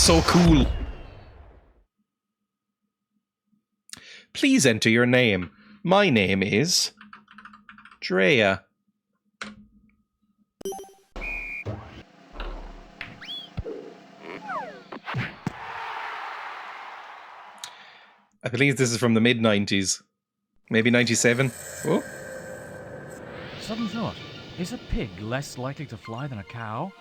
so cool. Please enter your name. My name is Dreya. I believe this is from the mid-90s. Maybe 97? Oh. Sudden thought. Is a pig less likely to fly than a cow?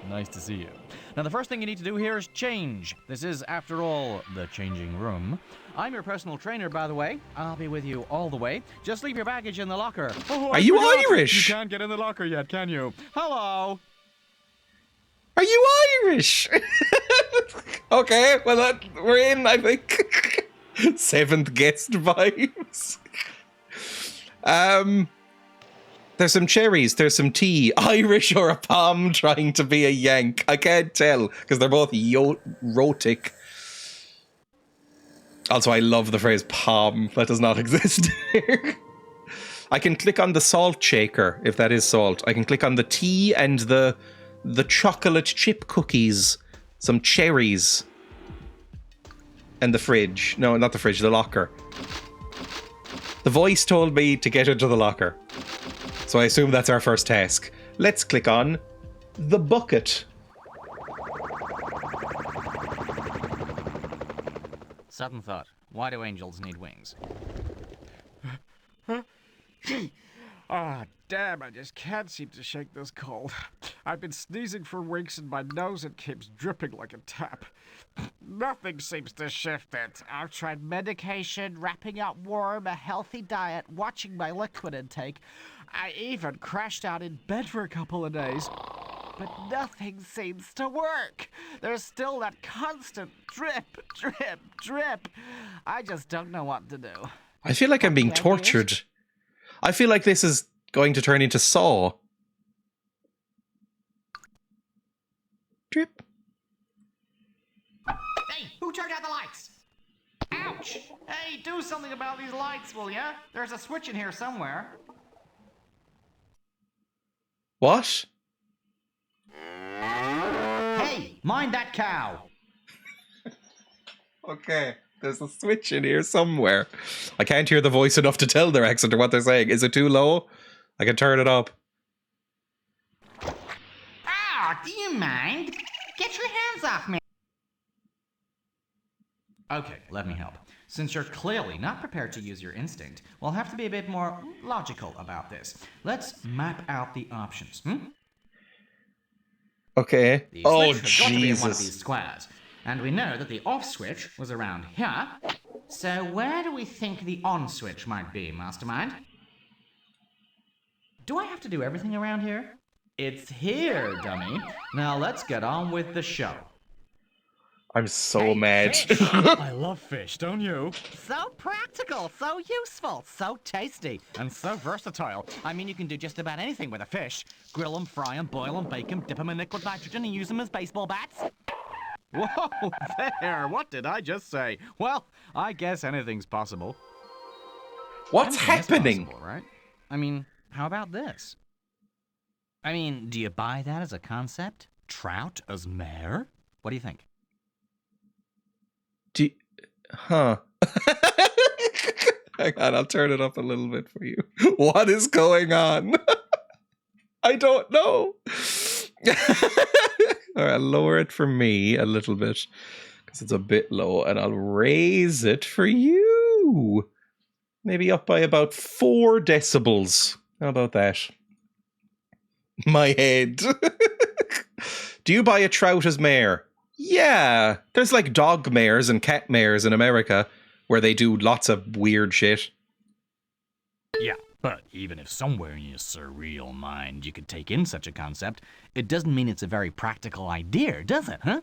Nice to see you. Now, the first thing you need to do here is change. This is, after all, the changing room. I'm your personal trainer, by the way. I'll be with you all the way. Just leave your baggage in the locker. Oh, Are you Irish? You can't get in the locker yet, can you? Hello. Are you Irish? Okay, well, we're in, I think. 7th guest vibes. There's some cherries, there's some tea. Irish or a palm trying to be a Yank. I can't tell, because they're both rotic. Also, I love the phrase palm. That does not exist here. I can click on the salt shaker, if that is salt. I can click on the tea and the chocolate chip cookies. Some cherries. And the fridge. No, not the fridge, the locker. The voice told me to get into the locker. So I assume that's our first task. Let's click on the bucket. Sudden thought. Why do angels need wings? Ah, damn, I just can't seem to shake this cold. I've been sneezing for weeks and my nose it keeps dripping like a tap. Nothing seems to shift it. I've tried medication, wrapping up warm, a healthy diet, watching my liquid intake. I even crashed out in bed for a couple of days. But nothing seems to work. There's still that constant drip, drip, drip. I just don't know what to do. I feel like I'm being tortured. I feel like this is going to turn into Saw. Drip. Hey, who turned out the lights? Ouch! Hey, do something about these lights, will ya? There's a switch in here somewhere. What? Hey, mind that cow! Okay, there's a switch in here somewhere. I can't hear the voice enough to tell their accent or what they're saying. Is it too low? I can turn it up. Ah, do you mind? Get your hands off me! Okay, let me help. Since you're clearly not prepared to use your instinct, we'll have to be a bit more logical about this. Let's map out the options, Okay. The Oh, switch has got to be in one of these Jesus. squares. And we know that the off switch was around here. So where do we think the on switch might be, Mastermind? Do I have to do everything around here? It's here, dummy. Now let's get on with the show. I'm so mad. I love fish, don't you? So practical, so useful, so tasty, and so versatile. I mean, you can do just about anything with a fish. Grill them, fry them, boil them, bake them, dip them in liquid nitrogen, and use them as baseball bats. Whoa, there! What did I just say? Well, I guess anything's possible. What's Anything is happening? possible, right? I mean, how about this? I mean, do you buy that as a concept? Trout as mayor? What do you think? Huh. Hang on, I'll turn it up a little bit for you. What is going on? I don't know. All right, I'll lower it for me a little bit because it's a bit low, and I'll raise it for you. Maybe up by about 4 decibels. How about that? My head. Do you buy a trout as mare? Yeah. There's like dog mares and cat mares in America where they do lots of weird shit. Yeah, but even if somewhere in your surreal mind you could take in such a concept, it doesn't mean it's a very practical idea, does it, huh?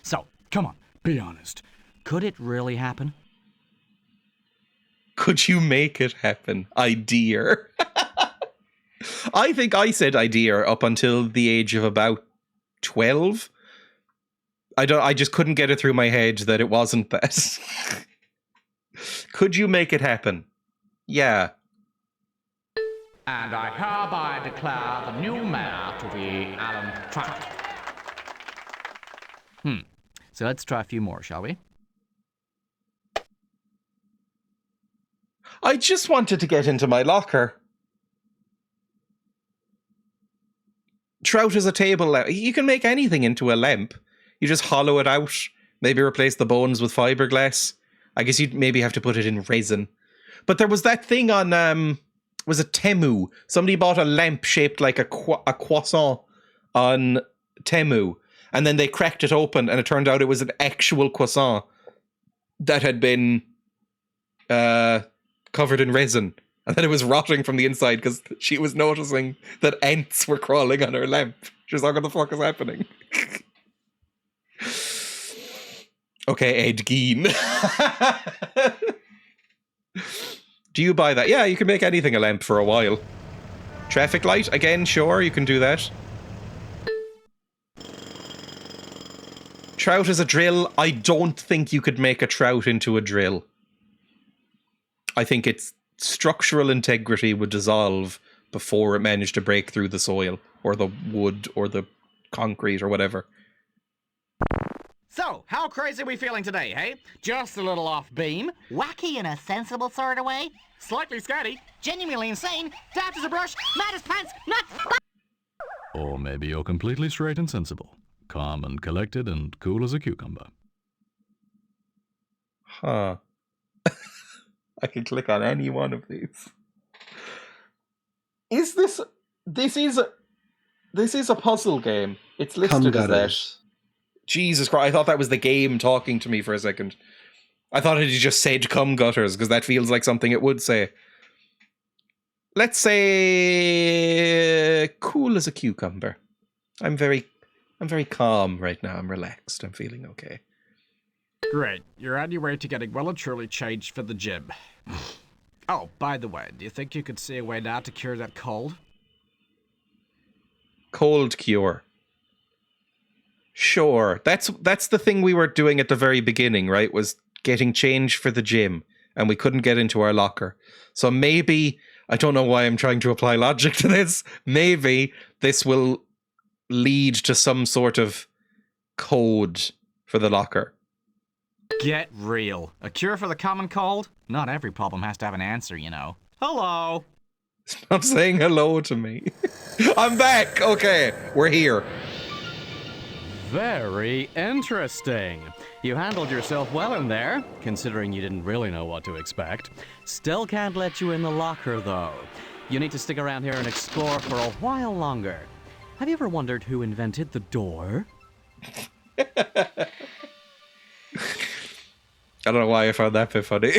So, come on, be honest. Could it really happen? Could you make it happen? Idea. I think I said idea up until the age of about 12. I just couldn't get it through my head that it wasn't that. Could you make it happen? Yeah. And I hereby declare the new mayor to be Alan Trout. So let's try a few more, shall we? I just wanted to get into my locker. Trout is a table lamp. You can make anything into a lamp. You just hollow it out. Maybe replace the bones with fiberglass. I guess you'd maybe have to put it in resin. But there was that thing on, was it Temu? Somebody bought a lamp shaped like a croissant on Temu. And then they cracked it open and it turned out it was an actual croissant that had been covered in resin. And then it was rotting from the inside because she was noticing that ants were crawling on her lamp. She was like, what the fuck is happening? Okay, Ed Gein. Do you buy that? Yeah, you can make anything a lamp for a while. Traffic light? Again, sure, you can do that. Trout is a drill. I don't think you could make a trout into a drill. I think its structural integrity would dissolve before it managed to break through the soil or the wood or the concrete or whatever. So, how crazy are we feeling today, hey? Just a little off beam? Wacky in a sensible sort of way? Slightly scatty? Genuinely insane? Daft as a brush? Mad as pants? Nuts! Or maybe you're completely straight and sensible. Calm and collected and cool as a cucumber. Huh. I can click on any one of these. Is this... This is a puzzle game. It's listed as that. Jesus Christ, I thought that was the game talking to me for a second. I thought it just said cum gutters, because that feels like something it would say. Let's say cool as a cucumber. I'm very calm right now. I'm relaxed. I'm feeling okay. Great. You're on your way to getting well and truly changed for the gym. Oh, by the way, do you think you could see a way now to cure that cold? Cold cure. Sure. That's the thing we were doing at the very beginning, right? Was getting changed for the gym, and we couldn't get into our locker. So maybe, I don't know why I'm trying to apply logic to this, maybe this will lead to some sort of code for the locker. Get real. A cure for the common cold? Not every problem has to have an answer, you know. Hello! Stop saying hello to me. I'm back! Okay, we're here. Very interesting. You handled yourself well in there, considering you didn't really know what to expect. Still can't let you in the locker, though. You need to stick around here and explore for a while longer. Have you ever wondered who invented the door? I don't know why I found that bit funny.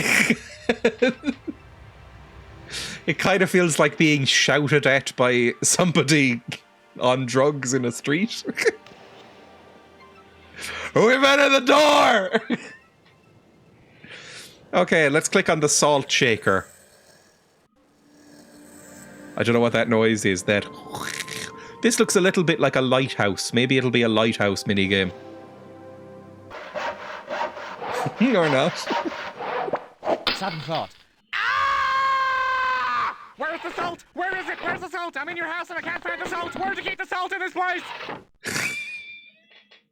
It kind of feels like being shouted at by somebody on drugs in a street. Who invented the door? Okay, let's click on the salt shaker. I don't know what that noise is. That. This looks a little bit like a lighthouse. Maybe it'll be a lighthouse minigame. Or not. Sudden thought. Ah! Where's the salt? Where is it? Where's the salt? I'm in your house and I can't find the salt. Where'd you keep the salt in this place?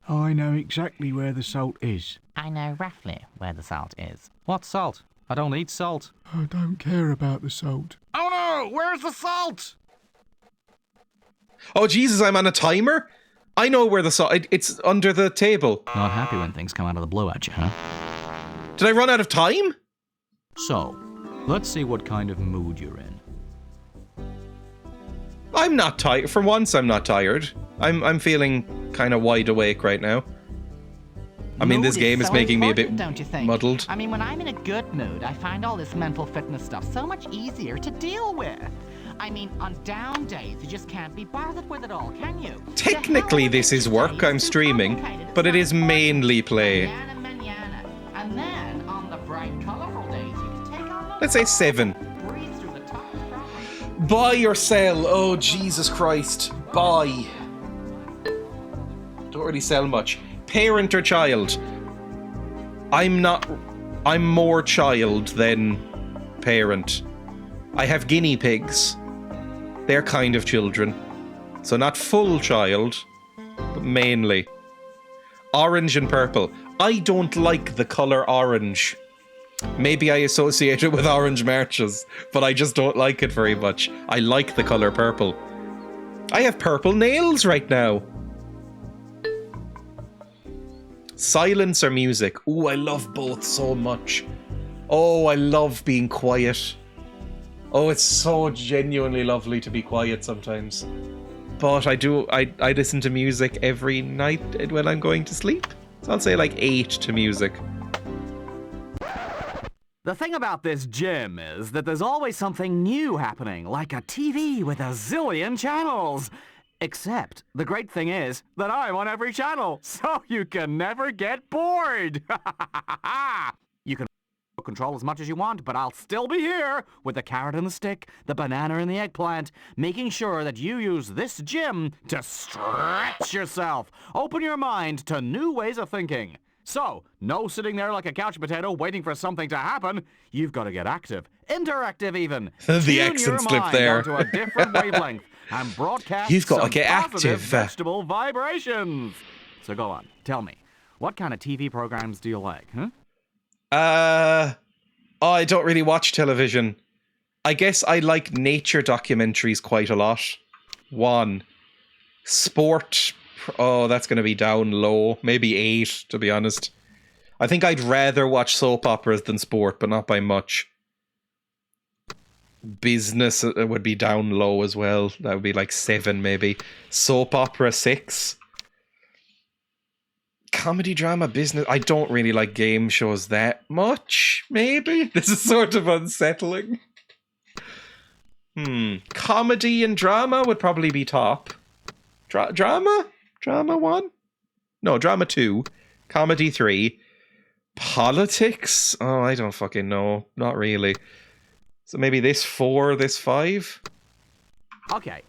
I know exactly where the salt is. I know roughly where the salt is. What salt? I don't eat salt. I don't care about the salt. Oh no! Where's the salt? Oh Jesus, I'm on a timer? I know where the salt... It's under the table. Not happy when things come out of the blue at you, huh? Did I run out of time? So, let's see what kind of mood you're in. I'm not tired. For once, I'm not tired. I'm feeling kind of wide awake right now. I mean, this game is making me a bit don't you think? muddled. I mean, when I'm in a good mood, I find all this mental fitness stuff so much easier to deal with. I mean, on down days, you just can't be bothered with it all, can you? Technically, this is work. I'm streaming, but it is mainly play. Manana. And then, on the bright, colourful days, you can take on Let's say 7. breathe through the top of the property. Buy or sell? Oh, Jesus Christ. Buy. Don't really sell much. Parent or child? I'm more child than parent. I have guinea pigs. They're kind of children. So not full child, but mainly. Orange and purple. I don't like the color orange. Maybe I associate it with orange marches, but I just don't like it very much. I like the color purple. I have purple nails right now. Silence or music? Ooh, I love both so much. Oh, I love being quiet. Oh, it's so genuinely lovely to be quiet sometimes. But I listen to music every night when I'm going to sleep. So I'll say like 8 to music. The thing about this gym is that there's always something new happening, like a TV with a zillion channels. Except, the great thing is that I'm on every channel, so you can never get bored. You can control as much as you want, but I'll still be here with the carrot and the stick, the banana and the eggplant, making sure that you use this gym to stretch yourself, open your mind to new ways of thinking. So, no sitting there like a couch potato waiting for something to happen. You've got to get active, interactive even. The accent slip there. Onto a different wavelength and broadcast You've got to some get positive active. vegetable vibrations. So go on, tell me, what kind of TV programs do you like, huh? I don't really watch television. I guess I like nature documentaries quite a lot. 1. Sport. Oh, that's going to be down low. Maybe 8, to be honest. I think I'd rather watch soap operas than sport, but not by much. Business would be down low as well. That would be like 7, maybe. Soap opera, 6. Comedy, drama, business. I don't really like game shows that much, maybe. This is sort of unsettling. Comedy and drama would probably be top. Drama? Drama 1? No, drama 2. Comedy 3. Politics? Oh, I don't fucking know. Not really. So maybe this 4, this 5? Okay.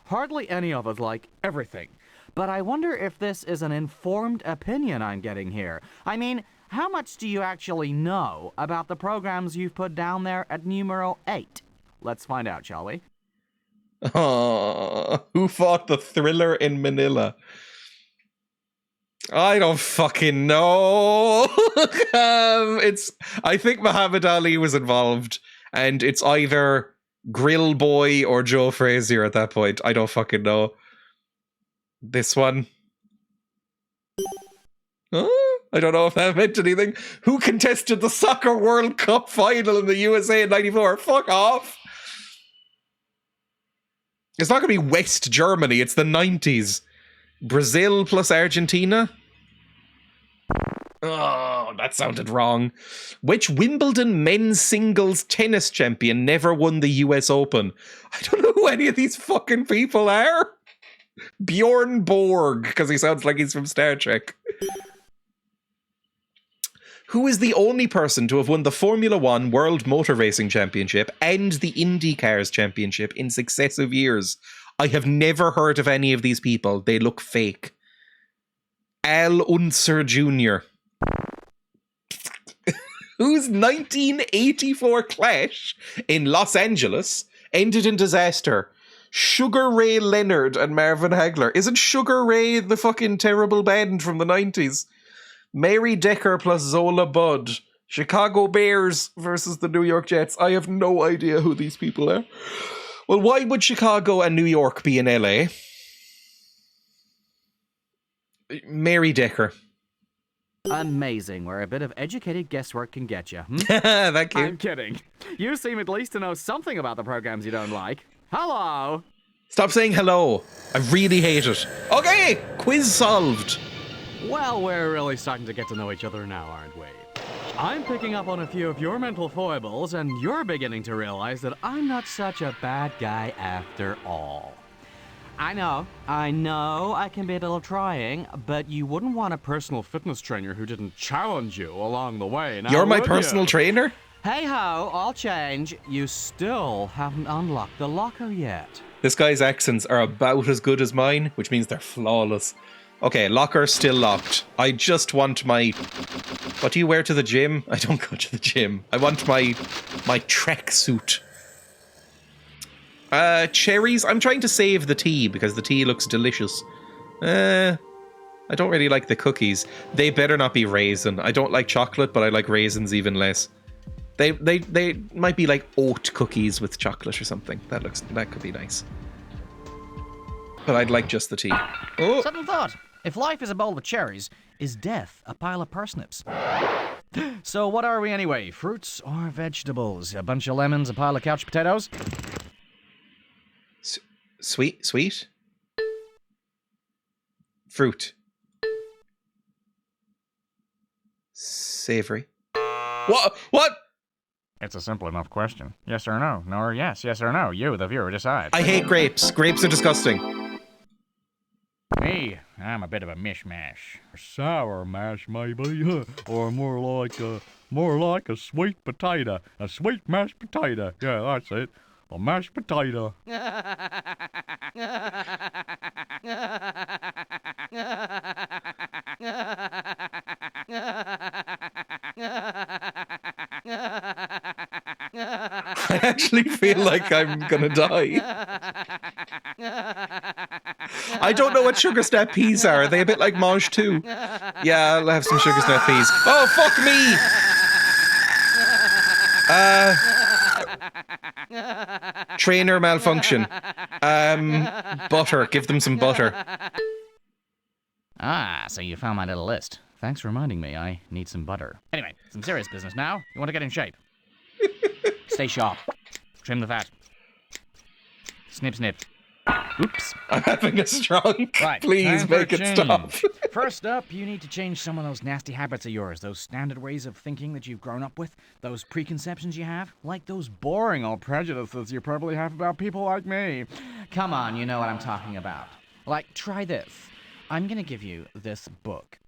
Hardly any of us like everything. But I wonder if this is an informed opinion I'm getting here. I mean, how much do you actually know about the programs you've put down there at numero 8? Let's find out, shall we? Who fought the Thriller in Manila? I don't fucking know. I think Muhammad Ali was involved, and it's either Grill Boy or Joe Frazier at that point. I don't fucking know. This one. I don't know if that meant anything. Who contested the Soccer World Cup final in the USA in 94? Fuck off. It's not going to be West Germany. It's the 90s. Brazil plus Argentina? Oh, that sounded wrong. Which Wimbledon men's singles tennis champion never won the US Open? I don't know who any of these fucking people are. Bjorn Borg, because he sounds like he's from Star Trek. Who is the only person to have won the Formula One World Motor Racing Championship and the IndyCars Championship in successive years? I have never heard of any of these people. They look fake. Al Unser Jr. Whose 1984 clash in Los Angeles ended in disaster? Sugar Ray Leonard and Marvin Hagler. Isn't Sugar Ray the fucking terrible band from the 90s? Mary Decker plus Zola Budd. Chicago Bears versus the New York Jets. I have no idea who these people are. Well, why would Chicago and New York be in LA? Mary Decker. Amazing where a bit of educated guesswork can get you. Thank you. I'm kidding. You seem at least to know something about the programs you don't like. Hello! Stop saying hello. I really hate it. Okay, quiz solved. Well, we're really starting to get to know each other now, aren't we? I'm picking up on a few of your mental foibles, and you're beginning to realize that I'm not such a bad guy after all. I know I can be a little trying, but you wouldn't want a personal fitness trainer who didn't challenge you along the way, now You're my would personal you? trainer? Hey-ho, all change. You still haven't unlocked the locker yet. This guy's accents are about as good as mine, which means they're flawless. Okay, locker still locked. I just want my... What do you wear to the gym? I don't go to the gym. I want my tracksuit. Cherries. I'm trying to save the tea because the tea looks delicious. I don't really like the cookies. They better not be raisin. I don't like chocolate, but I like raisins even less. They might be like oat cookies with chocolate or something. That could be nice. But I'd like just the tea. Oh, Sudden thought. If life is a bowl of cherries, is death a pile of parsnips? So what are we anyway? Fruits or vegetables? A bunch of lemons, a pile of couch potatoes? sweet? Fruit. Savory. What? It's a simple enough question. Yes or no? No or yes? Yes or no? You, the viewer, decide. I hate grapes. Grapes are disgusting. Me, I'm a bit of a mishmash. Sour mash, maybe, or more like a sweet potato. A sweet mashed potato. Yeah, that's it. A mashed potato. I actually feel like I'm gonna die. I don't know what sugar snap peas are. Are they a bit like mange too? Yeah, I'll have some sugar snap peas. Oh, fuck me! Trainer malfunction. Butter. Give them some butter. Ah, so you found my little list. Thanks for reminding me. I need some butter. Anyway, some serious business now. You want to get in shape? Stay sharp. Trim the fat. Snip, snip. Oops. I'm having a strong. Right. Please time for make it change. stop. First up, you need to change some of those nasty habits of yours, those standard ways of thinking that you've grown up with, those preconceptions you have, like those boring old prejudices you probably have about people like me. Come on, you know what I'm talking about. Like, try this. I'm gonna give you this book.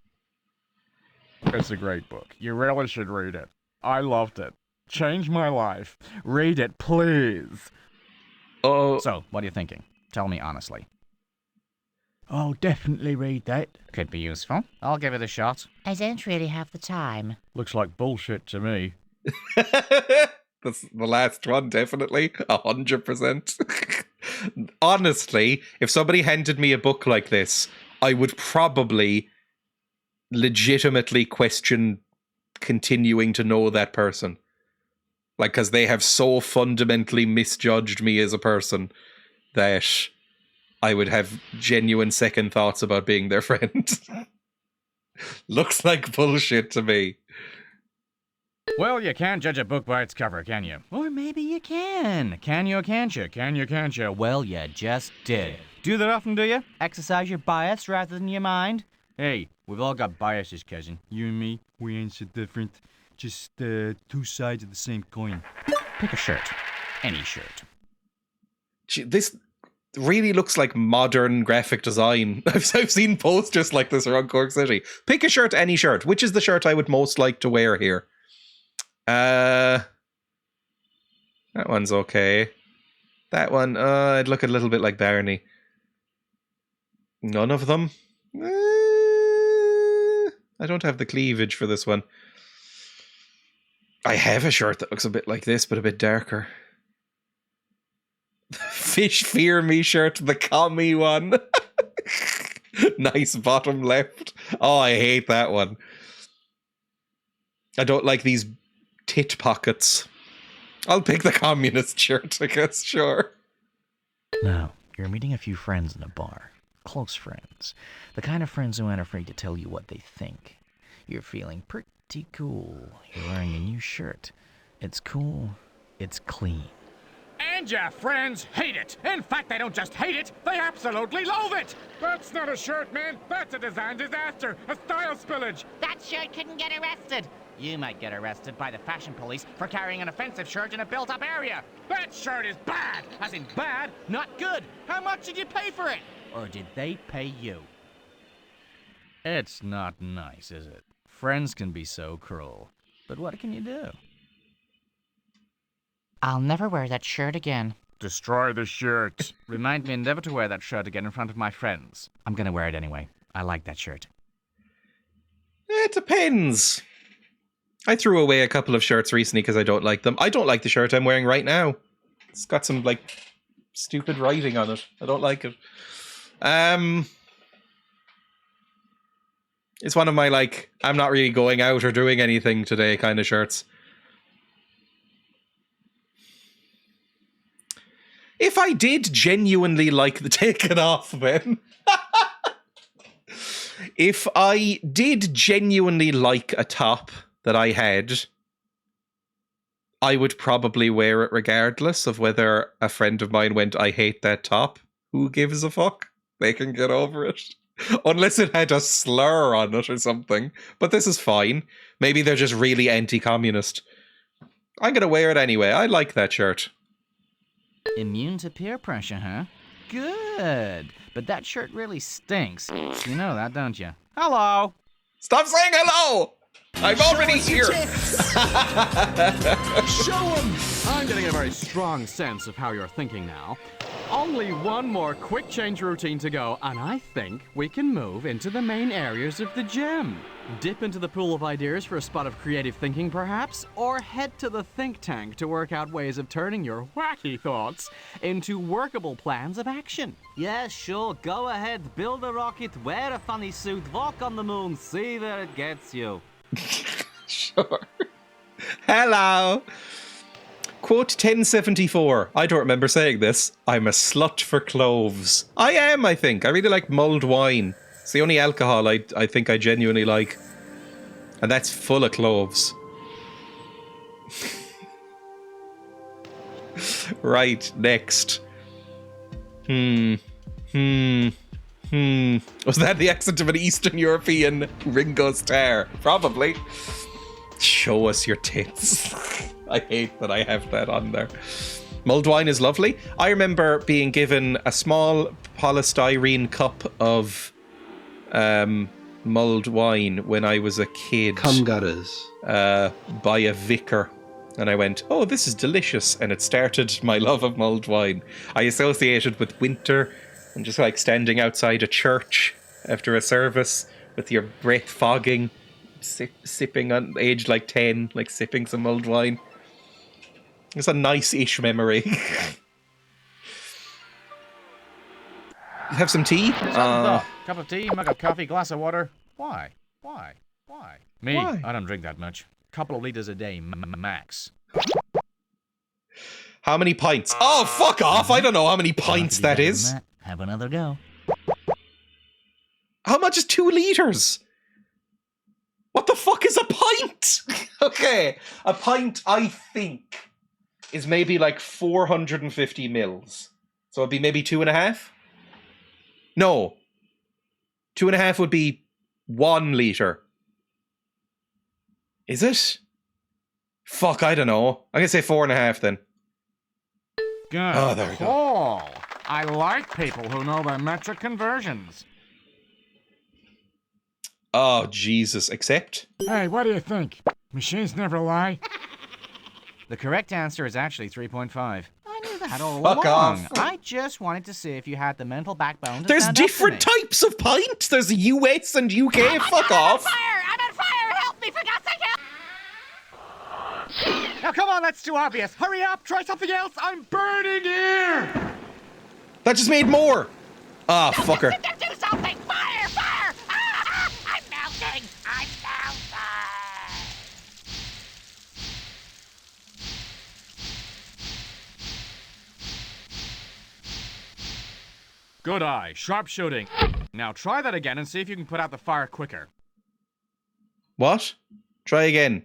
It's a great book. You really should read it. I loved it. Changed my life. Read it, please. Oh, So, what are you thinking? Tell me honestly. I'll definitely read that. Could be useful. I'll give it a shot. I don't really have the time. Looks like bullshit to me. that's the last one, definitely. 100%. Honestly, if somebody handed me a book like this, I would probably legitimately question continuing to know that person. Like, because they have so fundamentally misjudged me as a person that I would have genuine second thoughts about being their friend. Looks like bullshit to me. Well, you can't judge a book by its cover, can you? Or maybe you can. Can you or can't you? Can you, can't you? Well, you just did. Do that often, do you? Exercise your bias rather than your mind? Hey, we've all got biases, cousin. You and me, we ain't so different. Just two sides of the same coin. Pick a shirt. Any shirt. Gee, this really looks like modern graphic design. I've seen posters like this around Cork City. Pick a shirt, any shirt. Which is the shirt I would most like to wear here? That one's okay. That one, I'd look a little bit like Barney. None of them? I don't have the cleavage for this one. I have a shirt that looks a bit like this, but a bit darker. Fish Fear Me shirt, the commie one. Nice bottom left. Oh, I hate that one. I don't like these tit pockets. I'll pick the communist shirt, I guess, sure. Now, you're meeting a few friends in a bar. Close friends. The kind of friends who aren't afraid to tell you what they think. You're feeling pretty cool. You're wearing a new shirt. It's cool. It's clean. And your friends hate it. In fact, they don't just hate it, they absolutely loathe it. That's not a shirt, man. That's a design disaster. A style spillage. That shirt couldn't get arrested. You might get arrested by the fashion police for carrying an offensive shirt in a built-up area. That shirt is bad. As in bad, not good. How much did you pay for it? Or did they pay you? It's not nice, is it? Friends can be so cruel. But what can you do? I'll never wear that shirt again. Destroy the shirt. Remind me never to wear that shirt again in front of my friends. I'm gonna wear it anyway. I like that shirt. It depends. I threw away a couple of shirts recently because I don't like them. I don't like the shirt I'm wearing right now. It's got some, like, stupid writing on it. I don't like it. It's one of my, like, I'm not really going out or doing anything today kind of shirts. If I did genuinely like the taken off, Ben. If I did genuinely like a top that I had, I would probably wear it regardless of whether a friend of mine went, I hate that top. Who gives a fuck? They can get over it. Unless it had a slur on it or something. But this is fine. Maybe they're just really anti-communist. I'm going to wear it anyway. I like that shirt. Immune to peer pressure, huh? Good. But that shirt really stinks. You know that, don't you? Hello. Stop saying hello! I'm already here! Show 'em! I'm getting a very strong sense of how you're thinking now. Only one more quick change routine to go, and I think we can move into the main areas of the gym. Dip into the pool of ideas for a spot of creative thinking, perhaps, or head to the think tank to work out ways of turning your wacky thoughts into workable plans of action. Yeah, sure, go ahead, build a rocket, wear a funny suit, walk on the moon, see where it gets you. Sure. Hello! Quote 1074. I don't remember saying this. I'm a slut for cloves. I am, I think. I really like mulled wine. It's the only alcohol I think I genuinely like. And that's full of cloves. Right, next. Was that the accent of an Eastern European Ringo Starr? Probably. Show us your tits. I hate that I have that on there. Mulled wine is lovely. I remember being given a small polystyrene cup of mulled wine when I was a kid. Cum gutters. By a vicar. And I went, oh, this is delicious. And it started my love of mulled wine. I associated with winter and just like standing outside a church after a service with your breath fogging, sipping on aged like 10, like sipping some mulled wine. It's a nice-ish memory. Have some tea? Cup of tea, mug of coffee, glass of water. Why? Me, Why? I don't drink that much. Couple of liters a day, max. How many pints? Oh, fuck off! I don't know how many pints that is. Have another go. How much is 2 liters? What the fuck is a pint? Okay, a pint, I think, is maybe like 450 mils. So it'd be maybe 2.5? No. 2.5 would be 1 liter. Is it? Fuck, I don't know. I'm gonna say 4.5 then. Good Oh, there we go. call. I like people who know their metric conversions. Oh, Jesus. Accept? Hey, what do you think? Machines never lie. The correct answer is actually 3.5. I knew that all Fuck along. off. I just wanted to see if you had the mental backbone to There's stand up to different me. types of pint. There's US and UK. Fuck off. I'm on fire! Help me, for God's sake! Now come on, that's too obvious. Hurry up, try something else. I'm burning here. That just made more. Ah, fucker. Do something! Fire! Fire! Ah, I'm melting! I'm melting! Good eye, sharp shooting. Now try that again and see if you can put out the fire quicker. What? Try again.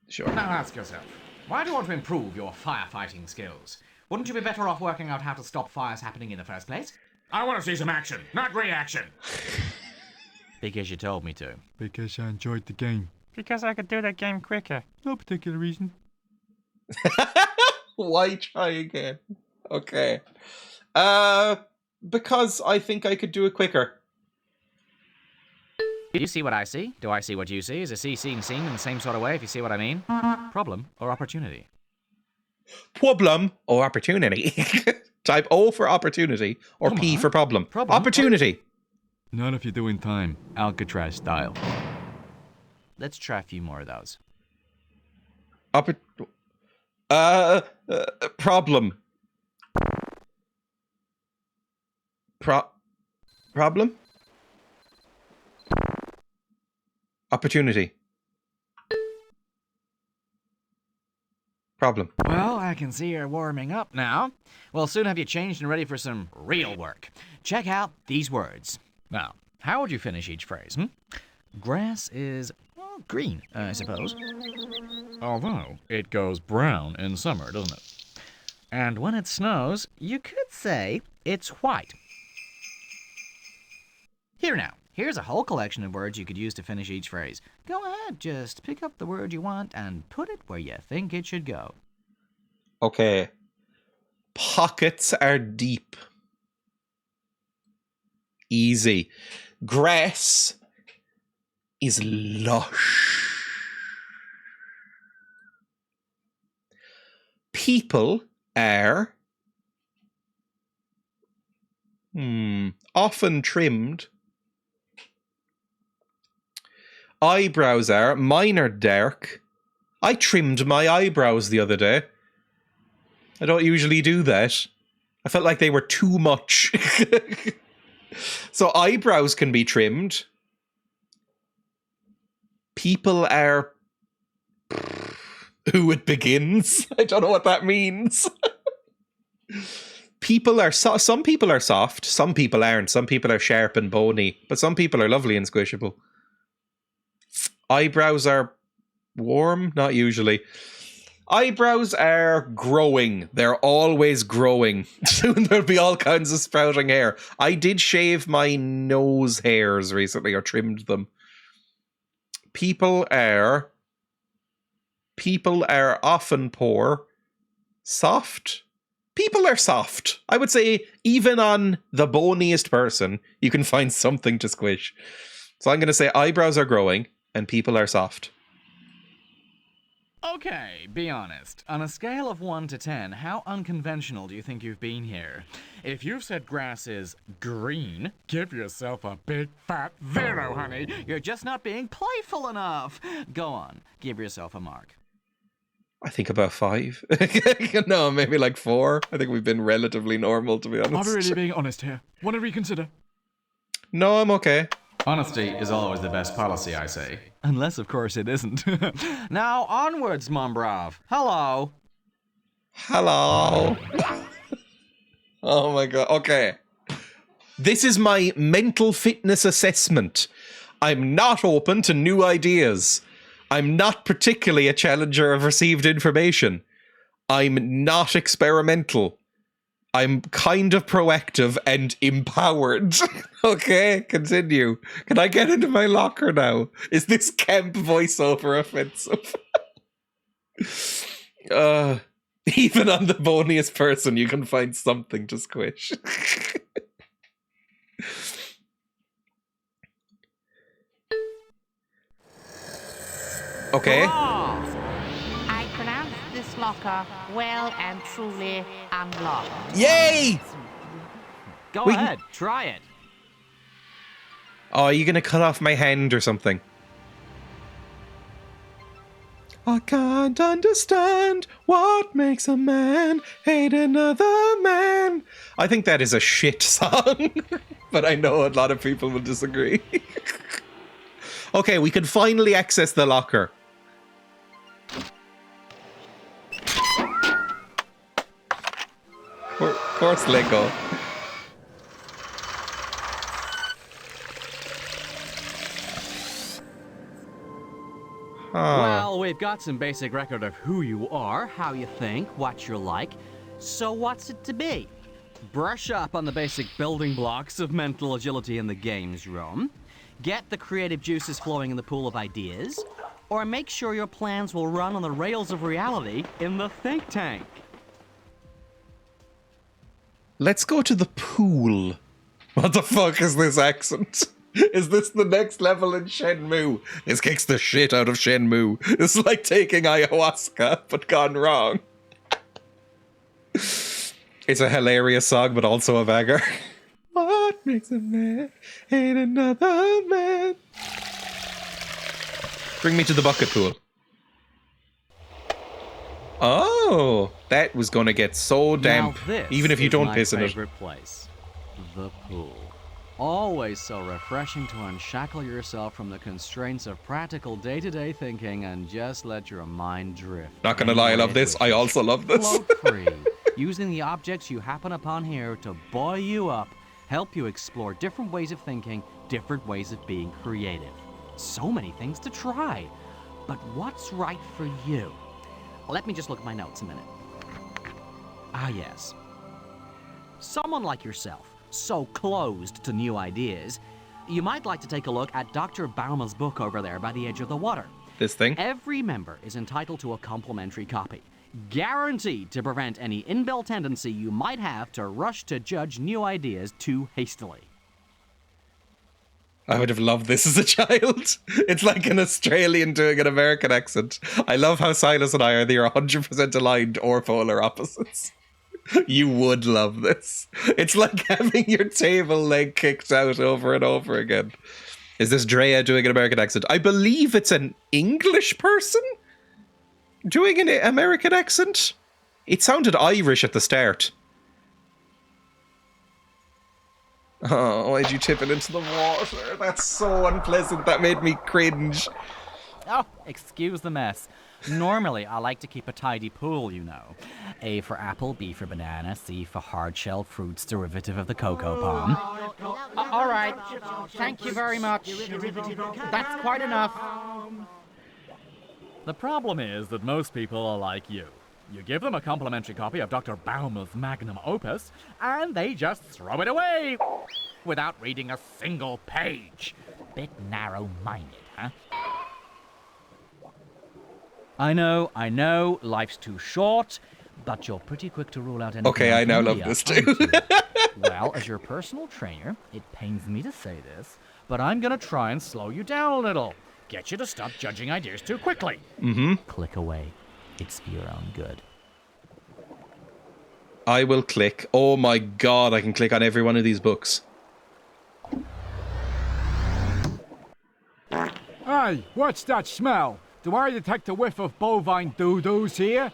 Sure. Now ask yourself, why do you want to improve your firefighting skills? Wouldn't you be better off working out how to stop fires happening in the first place? I want to see some action, not reaction. Because you told me to. Because I enjoyed the game. Because I could do that game quicker. No particular reason. Why try again? Okay. Because I think I could do it quicker. Do you see what I see? Do I see what you see? Is a C seen seen in the same sort of way, if you see what I mean? Problem or opportunity? Problem or opportunity. Type O for opportunity or Come P on. for problem. Problem. Opportunity. Not if you're doing time. Alcatraz style. Let's try a few more of those. Problem. Problem? Opportunity. Problem. Well, I can see you're warming up now. We'll soon have you changed and ready for some real work. Check out these words. Now, how would you finish each phrase? Grass is, well, green, I suppose. Although, it goes brown in summer, doesn't it? And when it snows, you could say it's white. Here now, here's a whole collection of words you could use to finish each phrase. Go ahead, just pick up the word you want and put it where you think it should go. Okay. Pockets are deep. Easy. Grass is lush. People are often trimmed. Eyebrows are, mine are dark. I trimmed my eyebrows the other day. I don't usually do that. I felt like they were too much. So eyebrows can be trimmed. People are... Who it begins? I don't know what that means. People are some people are soft, some people aren't. Some people are sharp and bony, but some people are lovely and squishable. Eyebrows are warm, not usually. Eyebrows are growing. They're always growing. Soon there'll be all kinds of sprouting hair. I did shave my nose hairs recently, or trimmed them. People are often poor. Soft? People are soft. I would say even on the boniest person, you can find something to squish. So I'm going to say eyebrows are growing and people are soft. Okay, be honest. On a scale of 1 to 10, how unconventional do you think you've been here? If you've said grass is green, give yourself a big fat 0, honey. You're just not being playful enough. Go on, give yourself a mark. I think about 5. No, maybe like 4. I think we've been relatively normal, to be honest. I'm really being honest here. Want to reconsider? No, I'm okay. Honesty is always the best policy, I say. Unless, of course, it isn't. Now, onwards, mon brave. Hello. Hello. Oh my god. Okay. This is my mental fitness assessment. I'm not open to new ideas. I'm not particularly a challenger of received information. I'm not experimental. I'm kind of proactive and empowered. Okay, continue. Can I get into my locker now? Is this camp voiceover offensive? Even on the boniest person, you can find something to squish. Okay. I pronounce this locker well and truly unlocked. Yay! Go We- ahead, try it. Oh, are you going to cut off my hand or something? I can't understand what makes a man hate another man. I think that is a shit song, but I know a lot of people will disagree. Okay, we can finally access the locker. Of course, Lego. Well, we've got some basic record of who you are, how you think, what you're like. So what's it to be? Brush up on the basic building blocks of mental agility in the games room, get the creative juices flowing in the pool of ideas, or make sure your plans will run on the rails of reality in the think tank. Let's go to the pool. What the fuck is this accent? Is this the next level in Shenmue? This kicks the shit out of Shenmue. It's like taking ayahuasca, but gone wrong. It's a hilarious song, but also a bagger. What makes a man hate another man? Bring me to the bucket pool. Oh, that was gonna get so damp. Now this Even if you is don't my piss in it. favorite place, the pool. Always so refreshing to unshackle yourself from the constraints of practical day-to-day thinking and just let your mind drift. Not gonna lie, I love this. I also love this. Float free, using the objects you happen upon here to buoy you up, help you explore different ways of thinking, different ways of being creative. So many things to try. But what's right for you? Let me just look at my notes a minute. Ah, yes. Someone like yourself, so closed to new ideas, you might like to take a look at Dr. Bauma's book over there by the edge of the water. This thing? Every member is entitled to a complimentary copy, guaranteed to prevent any inbuilt tendency you might have to rush to judge new ideas too hastily. I would have loved this as a child. It's like an Australian doing an American accent. I love how Silas and I are either 100% aligned or polar opposites. You would love this. It's like having your table leg kicked out over and over again. Is this Dreya doing an American accent? I believe it's an English person doing an American accent. It sounded Irish at the start. Oh, why'd you tip it into the water? That's so unpleasant. That made me cringe. Oh, excuse the mess. Normally, I like to keep a tidy pool, you know. A for apple, B for banana, C for hard-shelled fruits derivative of the cocoa palm. All right. Thank you very much. That's quite enough. The problem is that most people are like you. You give them a complimentary copy of Dr. Bauma's magnum opus, and they just throw it away without reading a single page. Bit narrow-minded, huh? I know, life's too short, but you're pretty quick to rule out anything. Okay, I now love this too. Well, as your personal trainer, it pains me to say this, but I'm gonna try and slow you down a little. Get you to stop judging ideas too quickly. Mm-hmm. Click away. It's for your own good. I will click. Oh my god, I can click on every one of these books. Hey, what's that smell? Do I detect a whiff of bovine doo-doos here?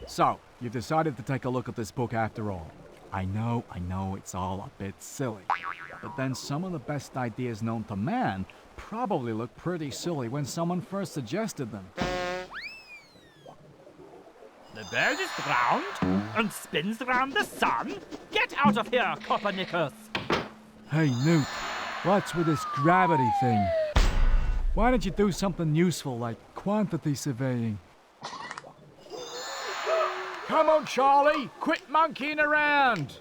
So, you've decided to take a look at this book after all. I know, it's all a bit silly. But then some of the best ideas known to man probably looked pretty silly when someone first suggested them. The bird is round and spins around the sun. Get out of here, Copernicus! Hey, Newt, what's with this gravity thing? Why don't you do something useful like quantity surveying? Come on, Charlie! Quit monkeying around!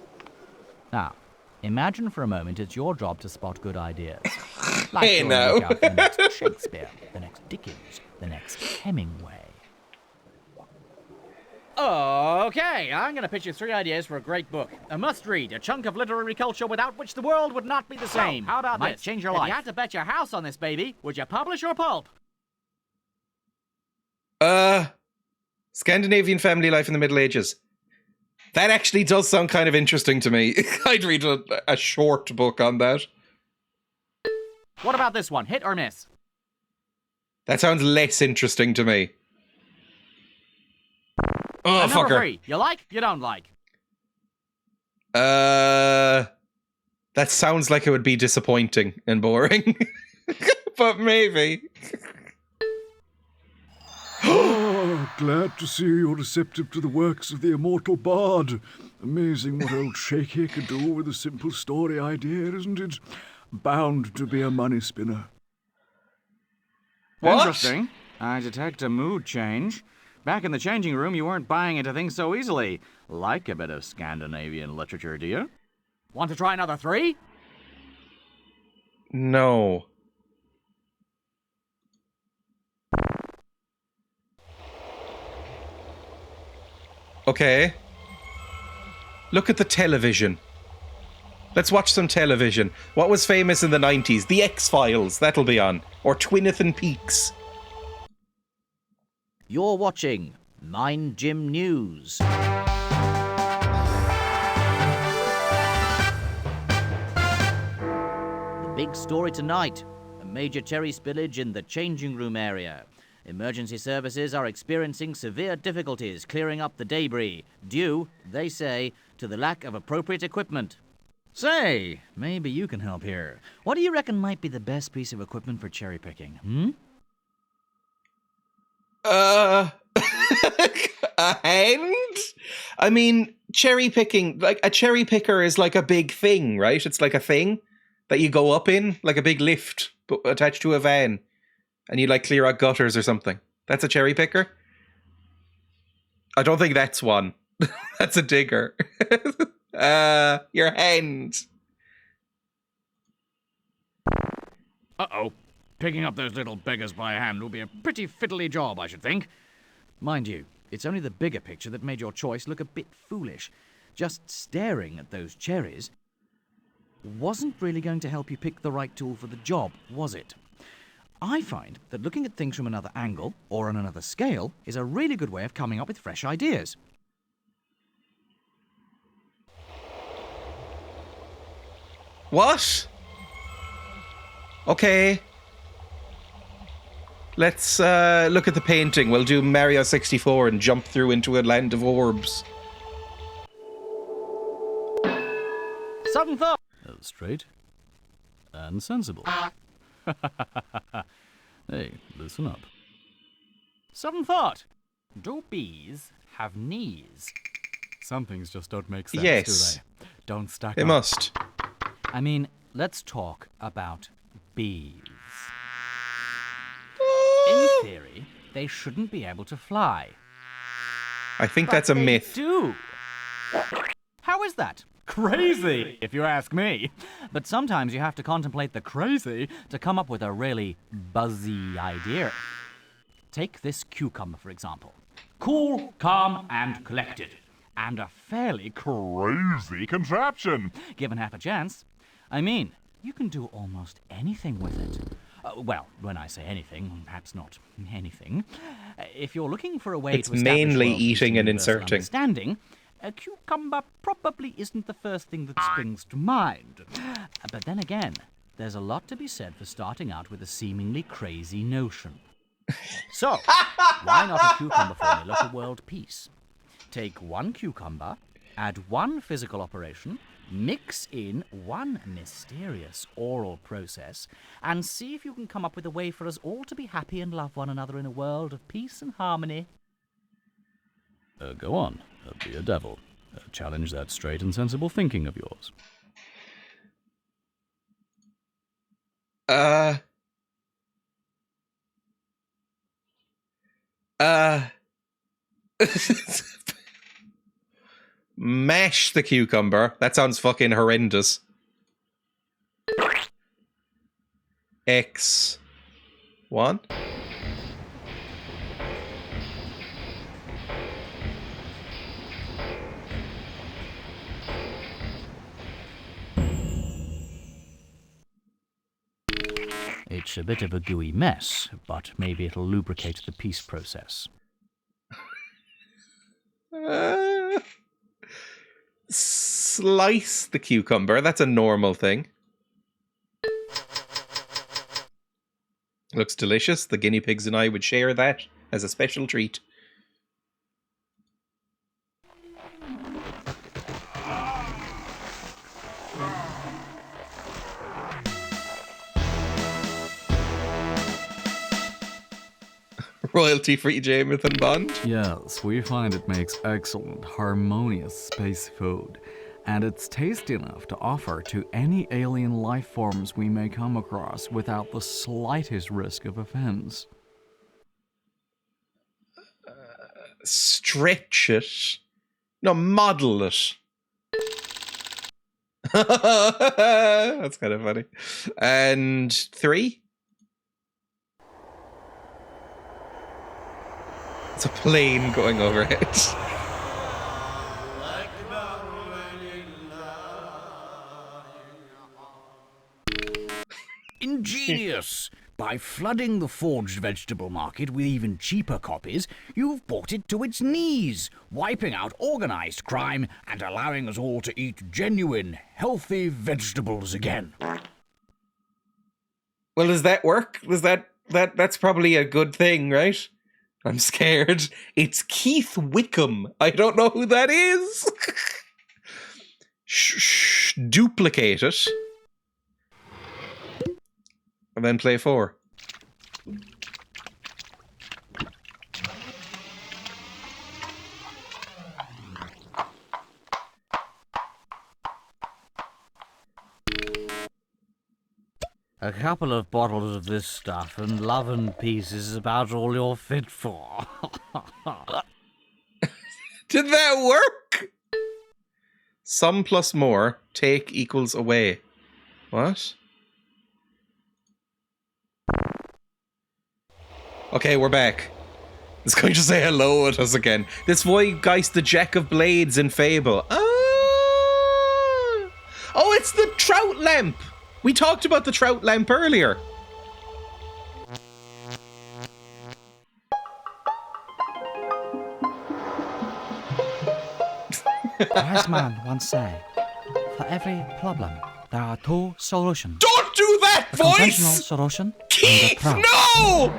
Now, imagine for a moment it's your job to spot good ideas. Like Hey, you're no. looking out for the next Shakespeare, the next Dickens, the next Hemingway. Okay, I'm gonna pitch you 3 ideas for a great book. A must-read, a chunk of literary culture without which the world would not be the same. how about Might this? change your If life. you If you had to bet your house on this baby, would you publish or pulp? Scandinavian family life in the Middle Ages. That actually does sound kind of interesting to me. I'd read a short book on that. What about this one? Hit or miss? That sounds less interesting to me. Oh, And number fucker. 3, you like, you don't like. That sounds like it would be disappointing and boring. But maybe. Oh, glad to see you're receptive to the works of the immortal bard. Amazing what old Shaky could do with a simple story idea, isn't it? Bound to be a money spinner. What? Interesting. I detect a mood change. Back in the changing room, you weren't buying into things so easily. Like a bit of Scandinavian literature, do you? Want to try another 3? No. Okay. Look at the television. Let's watch some television. What was famous in the 90s? The X-Files, that'll be on. Or Twinathan Peaks. You're watching Mind Gym News. The big story tonight, a major cherry spillage in the changing room area. Emergency services are experiencing severe difficulties clearing up the debris, due, they say, to the lack of appropriate equipment. Say, maybe you can help here. What do you reckon might be the best piece of equipment for cherry picking? A hand? I mean, cherry picking, like a cherry picker is like a big thing, right? It's like a thing that you go up in, like a big lift, but attached to a van, and you like clear out gutters or something. That's a cherry picker? I don't think that's one. That's a digger. Your hand. Uh-oh. Picking up those little beggars by hand will be a pretty fiddly job, I should think. Mind you, it's only the bigger picture that made your choice look a bit foolish. Just staring at those cherries wasn't really going to help you pick the right tool for the job, was it? I find that looking at things from another angle or on another scale is a really good way of coming up with fresh ideas. What? Okay. Let's look at the painting. We'll do Mario 64 and jump through into a land of orbs. Sudden thought! Straight and sensible. Hey, listen up. Sudden thought! Do bees have knees? Some things just don't make sense, Yes. do they? Don't stack They up. must. I mean, let's talk about bees. In theory, they shouldn't be able to fly. I think But that's a they myth. do. How is that? Crazy, if you ask me. But sometimes you have to contemplate the crazy to come up with a really buzzy idea. Take this cucumber, for example. Cool, calm, and collected. And a fairly crazy contraption, given half a chance. I mean, you can do almost anything with it. Well, when I say anything, perhaps not anything. If you're looking for a way It's to establish mainly world peace eating and universal inserting. understanding, a cucumber probably isn't the first thing that springs to mind. But then again, there's a lot to be said for starting out with a seemingly crazy notion. So, why not a cucumber formula for world peace? Take one cucumber, add one physical operation, mix in one mysterious oral process, and see if you can come up with a way for us all to be happy and love one another in a world of peace and harmony. Go on. Be a devil. Challenge that straight and sensible thinking of yours. Mash the cucumber. That sounds fucking horrendous. X1. It's a bit of a gooey mess, but maybe it'll lubricate the peace process. Slice the cucumber. That's a normal thing. Looks delicious. The guinea pigs and I would share that as a special treat. Royalty-free Jamathan Bond. Yes, we find it makes excellent, harmonious space food, and it's tasty enough to offer to any alien life forms we may come across without the slightest risk of offense. Stretch it. No, model it. That's kind of funny. And 3? It's a plane going overhead. Ingenious! By flooding the forged vegetable market with even cheaper copies, you've brought it to its knees, wiping out organized crime and allowing us all to eat genuine, healthy vegetables again. Well, does that work? That's probably a good thing, right? I'm scared. It's Keith Wickham. I don't know who that is. duplicate it, and then play 4. A couple of bottles of this stuff and love and peace is about all you're fit for. Did that work? Sum plus more, take equals away. What? Okay, we're back. It's going to say hello at us again. This boy Geist the Jack of Blades in Fable. Oh, it's the trout lamp! We talked about the trout lamp earlier. Wise man once said, for every problem, there are 2 solutions. Don't do that, The voice! conventional solution and the Keith, proud. no!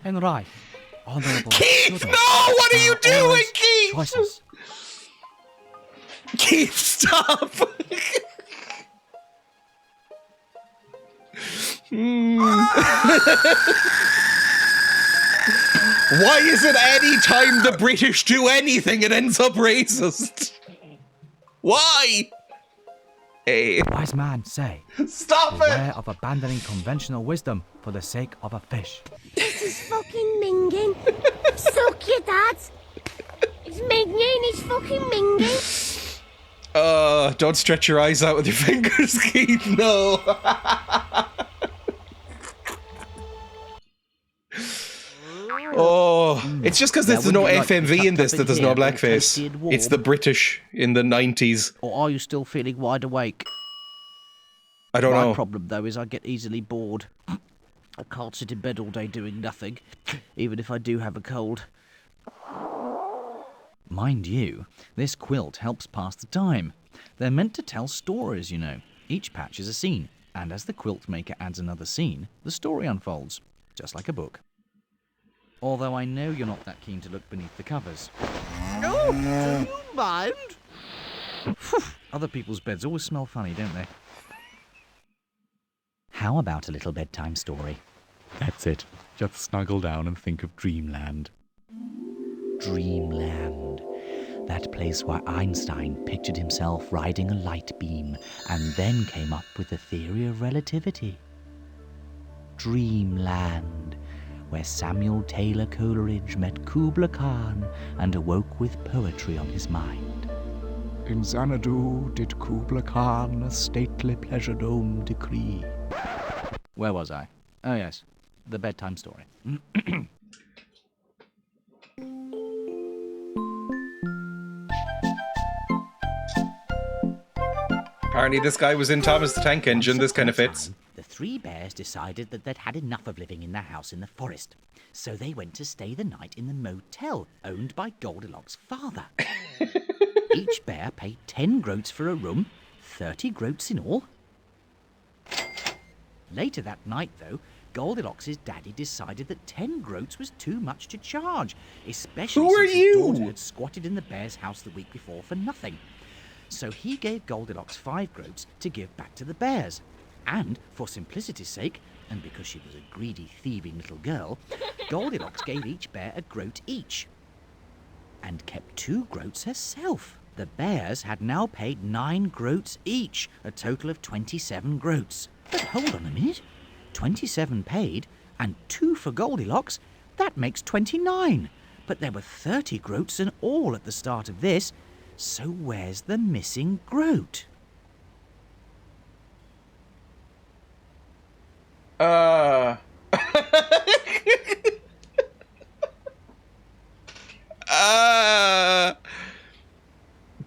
In life, honorable Keith, children no! What are you there doing, always Keith? Choices. Keith, stop! Why is it any time the British do anything, it ends up racist? Why? Hey. Wise man say, Stop beware it! of abandoning conventional wisdom for the sake of a fish. This is fucking minging. Suck your dad. It's minging, it's fucking minging. Don't stretch your eyes out with your fingers, Keith, no. It's just because there's no FMV in this that there's no blackface. It's the British in the 90s. Or are you still feeling wide awake? I don't know. My problem, though, is I get easily bored. I can't sit in bed all day doing nothing, even if I do have a cold. Mind you, this quilt helps pass the time. They're meant to tell stories, you know. Each patch is a scene, and as the quilt maker adds another scene, the story unfolds, just like a book. Although I know you're not that keen to look beneath the covers. Oh, do you mind? Other people's beds always smell funny, don't they? How about a little bedtime story? That's it. Just snuggle down and think of Dreamland. Dreamland. That place where Einstein pictured himself riding a light beam and then came up with the theory of relativity. Dreamland, where Samuel Taylor Coleridge met Kubla Khan and awoke with poetry on his mind. In Xanadu did Kubla Khan a stately pleasure dome decree. Where was I? Oh yes, the bedtime story. Apparently this guy was in Thomas the Tank Engine, this kind of fits. The 3 bears decided that they'd had enough of living in their house in the forest, so they went to stay the night in the motel owned by Goldilocks' father. Each bear paid 10 groats for a room, 30 groats in all. Later that night, though, Goldilocks' daddy decided that 10 groats was too much to charge, especially Who are since his you? daughter had squatted in the bear's house the week before for nothing. So he gave Goldilocks 5 groats to give back to the bears. And, for simplicity's sake, and because she was a greedy, thieving little girl, Goldilocks gave each bear a groat each. And kept 2 groats herself. The bears had now paid 9 groats each, a total of 27 groats. But hold on a minute. 27 paid, and 2 for Goldilocks, that makes 29. But there were 30 groats in all at the start of this, so where's the missing groat?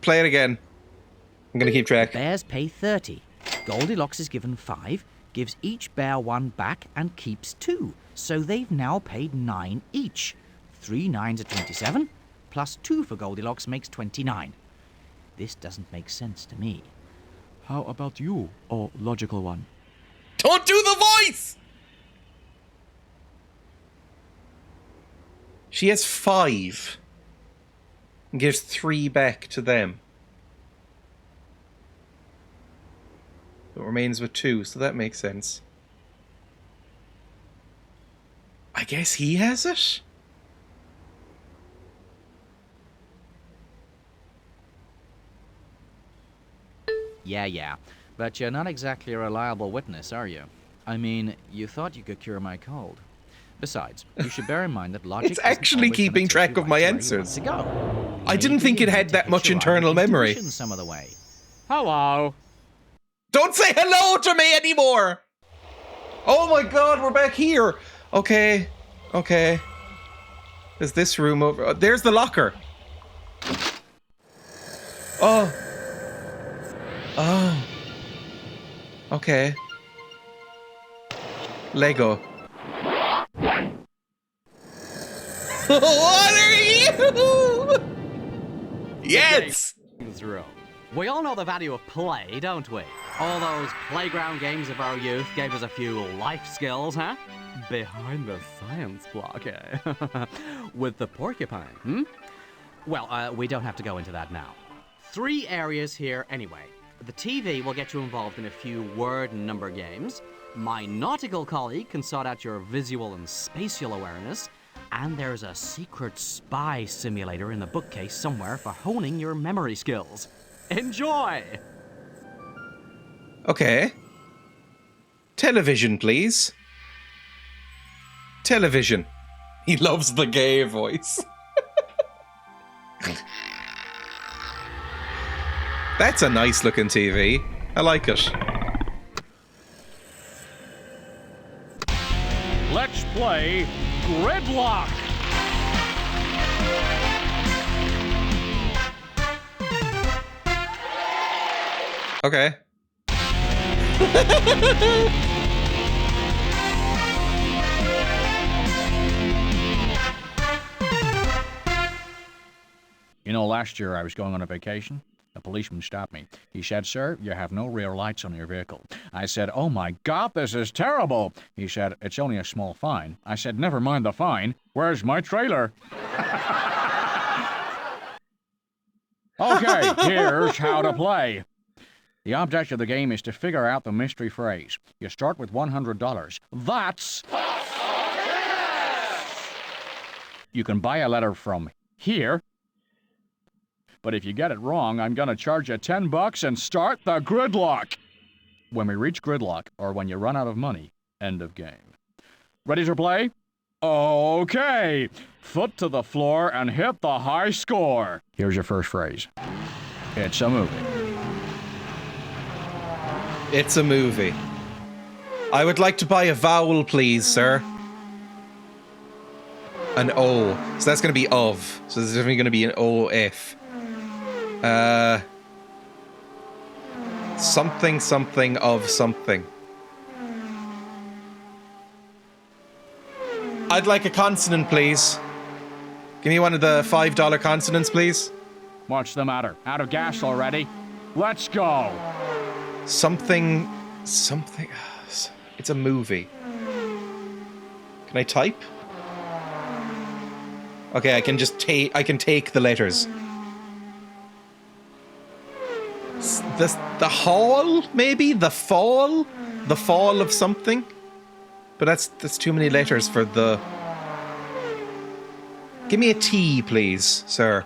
Play it again. I'm gonna keep track. Bears pay 30. Goldilocks is given 5, gives each bear 1 back, and keeps 2. So they've now paid 9 each. 3 9s are 27, plus 2 for Goldilocks makes 29. This doesn't make sense to me. How about you, oh logical one? Don't do the voice! She has 5. and gives 3 back to them. It remains with 2, so that makes sense. I guess he has it? Yeah. But you're not exactly a reliable witness, are you? I mean, you thought you could cure my cold. Besides, you should bear in mind that logic It's isn't actually always gonna keeping take track you of my right to where you answers. want to go. I didn't Maybe think you it need had to that hitch much a ride internal with memory. intuition some of the way. Hello. Don't say hello to me anymore! Oh my god, we're back here! Okay. There's this room over... there's the locker! Oh. Okay. Lego. What are you? Yes! Room. We all know the value of play, don't we? All those playground games of our youth gave us a few life skills, huh? Behind the science block, eh? With the porcupine, Well, we don't have to go into that now. 3 areas here anyway. The TV will get you involved in a few word and number games. My nautical colleague can sort out your visual and spatial awareness. And there's a secret spy simulator in the bookcase somewhere for honing your memory skills. Enjoy! Okay. Television, please. Television. He loves the gay voice. That's a nice looking TV. I like it. Let's play Gridlock. Okay. You know, last year I was going on a vacation. A policeman stopped me. He said, "Sir, you have no rear lights on your vehicle." I said, "Oh my God, this is terrible." He said, "It's only a small fine." I said, "Never mind the fine. Where's my trailer?" Okay, here's how to play. The object of the game is to figure out the mystery phrase. You start with $100. That's... You can buy a letter from here. But if you get it wrong, I'm gonna charge you $10 and start the gridlock. When we reach gridlock, or when you run out of money, end of game. Ready to play? Okay. Foot to the floor and hit the high score. Here's your first phrase. It's a movie. It's a movie. I would like to buy a vowel, please, sir. An O. So that's going to be of. So there's definitely going to be an O-F. Something, something of something. I'd like a consonant, please. Give me one of the $5 consonants, please. What's the matter? Out of gas already? Let's go. Something... It's a movie. Can I type? Okay, I can just take... I can take the letters. The hall, maybe? The fall? The fall of something? But that's too many letters for the... Give me a T, please, sir.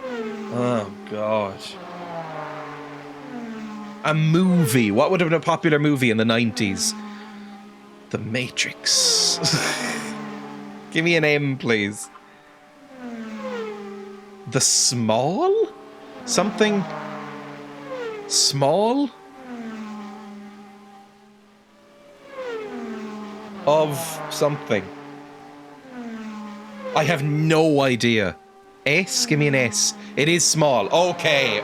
Oh, God. A movie. What would have been a popular movie in the 90s? The Matrix. Give me an M, please. The Small? Something... Small? Of something. I have no idea. S? Give me an S. It is small. Okay.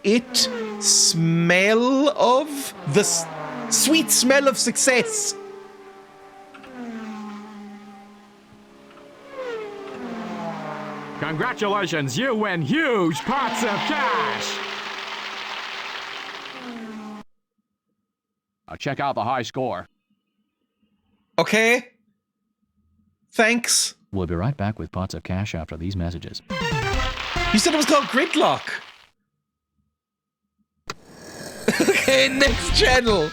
It smell of the sweet smell of success. Congratulations, you win huge pots of cash! Check out the high score. Okay. Thanks. We'll be right back with pots of cash after these messages. You said it was called Gridlock. Okay, next channel.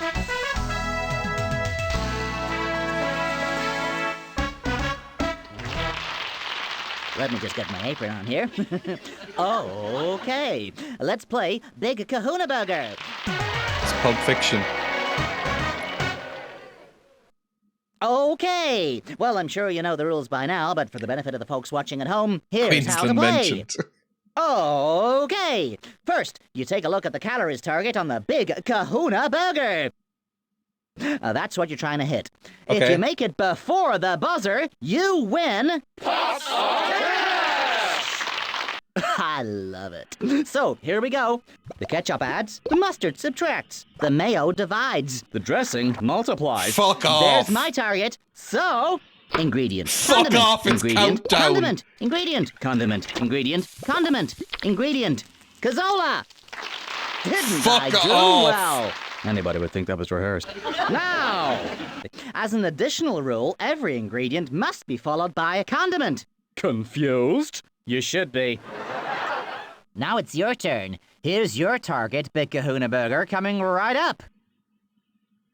Let me just get my apron on here. Okay, let's play Big Kahuna Burger. It's Pulp Fiction. Okay, well, I'm sure you know the rules by now, but for the benefit of the folks watching at home, here's how to Queensland play. mentioned. Okay, first, you take a look at the calories target on the Big Kahuna Burger. That's what you're trying to hit. If Okay. you make it before the buzzer, you win. I love it. So, here we go. The ketchup adds, the mustard subtracts, the mayo divides, The dressing multiplies. Fuck off. there's my target. So, ingredient, Fuck condiment, off, it's ingredient, countdown. condiment, ingredient, condiment, ingredient, condiment, ingredient, Cazola. Didn't I Fuck do off. well? Anybody would think that was rehearsed. Now, as an additional rule, every ingredient must be followed by a condiment. Confused? You should be. Now it's your turn. Here's your target, Big Kahuna Burger, coming right up.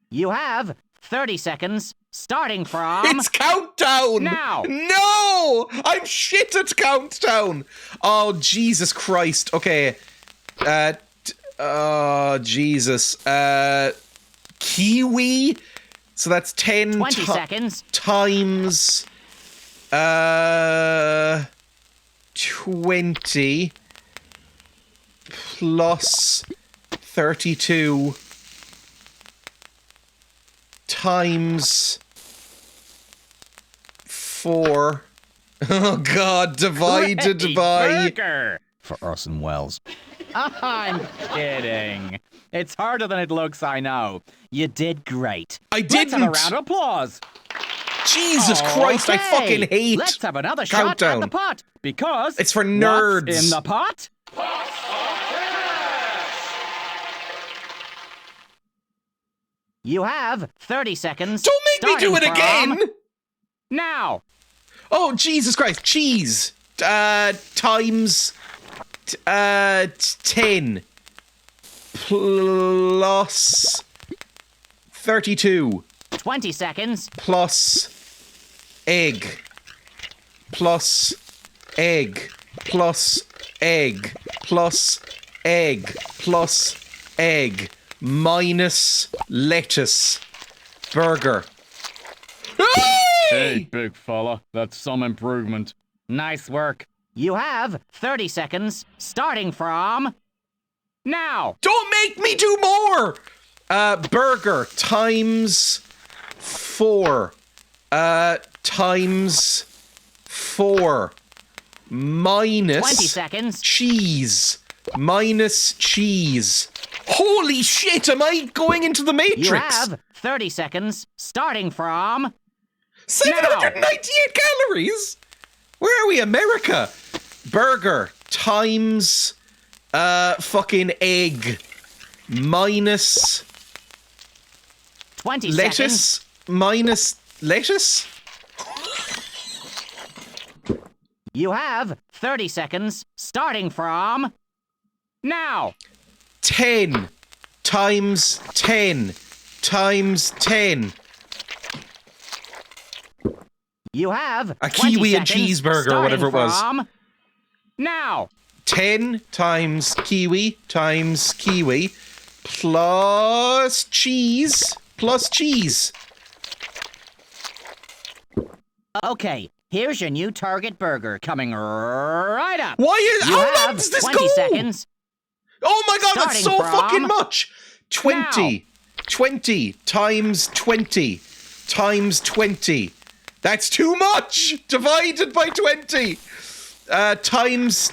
You have 30 seconds, starting from... It's countdown! Now! No! I'm shit at countdown! Oh, Jesus Christ. Okay. Jesus. Kiwi? So that's 10 20 seconds. times... 20 plus 32 times 4. Oh God, divided Great by... burger. For Orson Welles. I'm kidding. It's harder than it looks, I know. You did great. I Let's have a didn't. round of applause. Jesus Christ, I Okay, fucking hate Let's have another shot at countdown. the pot. Because It's for nerds. What's in the pot? You have 30 seconds. Don't make me do it starting again! from now. Oh, Jesus Christ, cheese! Times... 10 plus 32 20 seconds. plus egg plus egg plus egg plus egg plus egg minus lettuce burger. Hey, big fella. That's some improvement. Nice work. You have 30 seconds, starting from now. Don't make me do more! Burger times 4 times 4 minus 20 seconds. cheese minus cheese. Holy shit, am I going into the Matrix? You have 30 seconds, starting from 798 calories? Where are we, America? Burger times fucking egg minus 20 seconds. lettuce minus lettuce? You have 30 seconds, starting from now. 10 times 10 times 10. You have A 20 kiwi and seconds, cheeseburger, or whatever it was. starting from now. 10 times kiwi plus cheese plus cheese. Okay, here's your new target burger coming right up. Why is... You How long have does this 20 go? seconds. Oh my God, that's so Starting from fucking much. 20. 20 times 20 times 20. That's too much. Divided by 20. Times...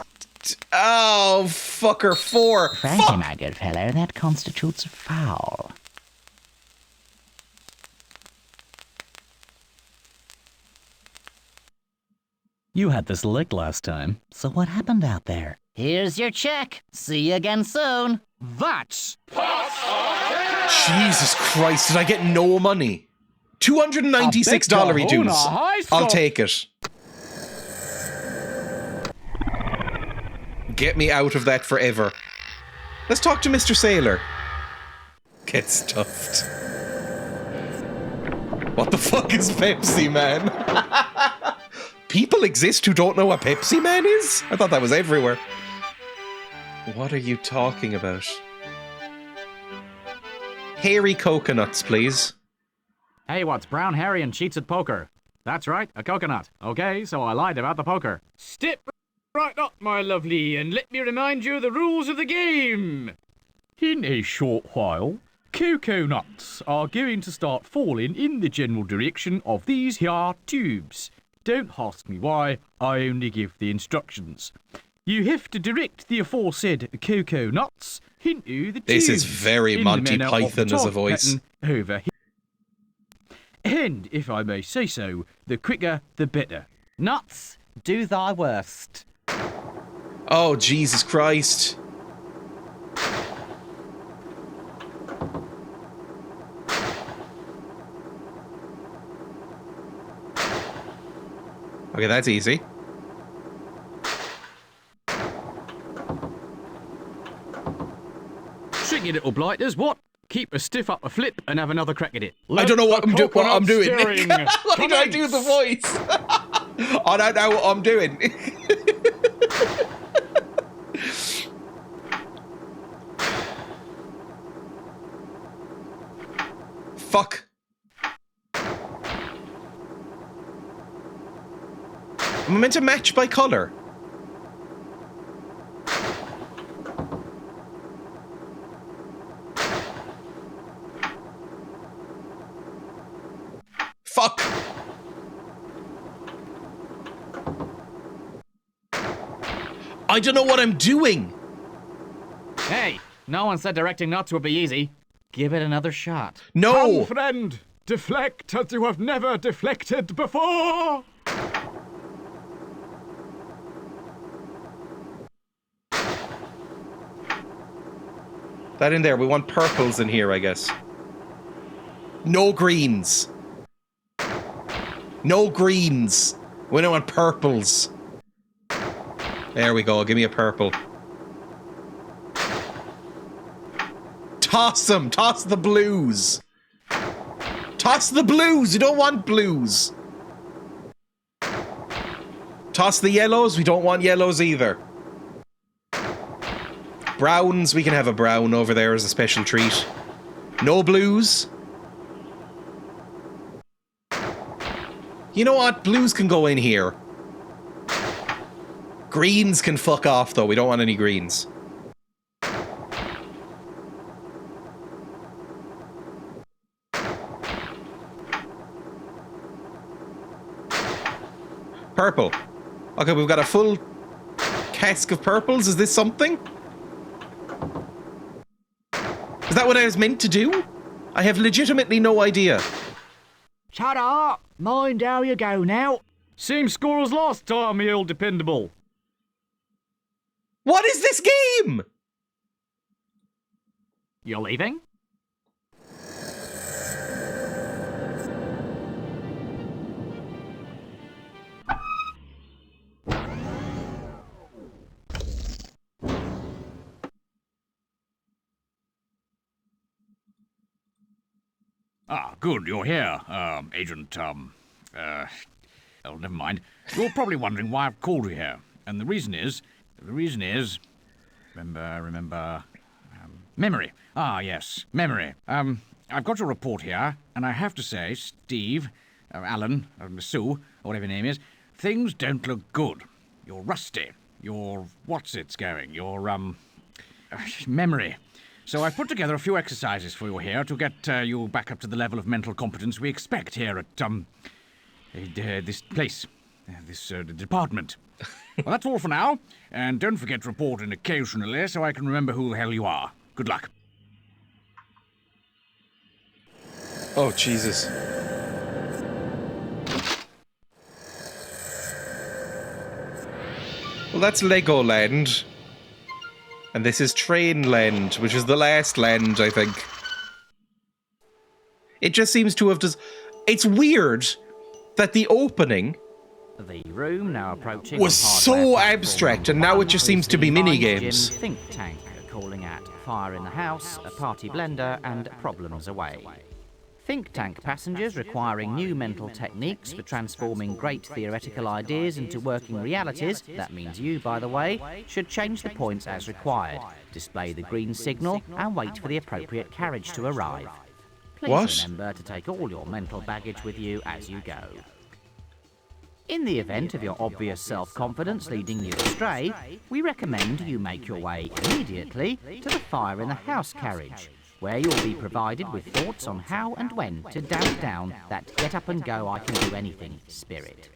Oh, fucker, 4. Frankly, Fuck. my good fellow, that constitutes a foul. You had this licked last time. So what happened out there? Here's your check. See you again soon. That's Jesus Christ, did I get no money? $296 dues. High I'll take it. Get me out of that forever. Let's talk to Mr. Sailor. Get stuffed. What the fuck is Pepsi Man? People exist who don't know what Pepsi Man is? I thought that was everywhere. What are you talking about? Hairy coconuts, please. Hey, what's brown, hairy, and cheats at poker? That's right, a coconut. Okay, so I lied about the poker. Step right up, my lovely, and let me remind you of the rules of the game. In a short while, cocoa nuts are going to start falling in the general direction of these here tubes. Don't ask me why, I only give the instructions. You have to direct the aforesaid cocoa nuts into the tubes. This is very in Monty the manner of the Python as a top voice. pattern over here. And, if I may say so, the quicker the better. Nuts, do thy worst. Oh, Jesus Christ. Okay, that's easy. Tricky little blighters, what? Keep a stiff upper flip and have another crack at it. I don't know what I'm doing. Why did I do the voice? I don't know what I'm doing. Fuck. Am I meant to match by colour? Fuck! I don't know what I'm doing! Hey, no one said directing nuts would be easy. Give it another shot. No! Come, friend! Deflect as you have never deflected before! That in there. We want purples in here, I guess. No greens. No greens. We don't want purples. There we go. Give me a purple. Toss them. Toss the blues. Toss the blues. You don't want blues. Toss the yellows. We don't want yellows either. Browns. We can have a brown over there as a special treat. No blues. You know what? Blues can go in here. Greens can fuck off, though. We don't want any greens. Purple. Okay, we've got a full cask of purples. Is this something? Is that what I was meant to do? I have legitimately no idea. Shut up! Mind how you go now. Same score as last time, me old dependable. What is this game? You're leaving? Ah, good, you're here, Agent, oh, never mind. You're probably wondering why I've called you here. And the reason is, memory. Ah, yes, memory. I've got your report here, and I have to say, Steve, Alan, Sue, or whatever your name is, things don't look good. You're rusty. Your what's-it's going? Your, memory. So I put together a few exercises for you here to get you back up to the level of mental competence we expect here at, this place, this department. Well, that's all for now, and don't forget to report in occasionally so I can remember who the hell you are. Good luck. Oh, Jesus. Well, that's Legoland. And this is Trainland, which is the last land, I think. It just seems to have just... It's weird that the opening The room now approaching was so abstract, and now it just seems to be mini Gym games. think tank calling at fire in the house, a party blender, and problems away. Think tank passengers requiring new mental techniques for transforming great theoretical ideas into working realities, that means you, by the way, should change the points as required, display the green signal, and wait for the appropriate carriage to arrive. Please What? remember to take all your mental baggage with you as you go. In the event of your obvious self-confidence leading you astray, we recommend you make your way immediately to the fire in the house carriage, where you'll be provided with thoughts on how and when to damp down that get up and go I can do anything spirit.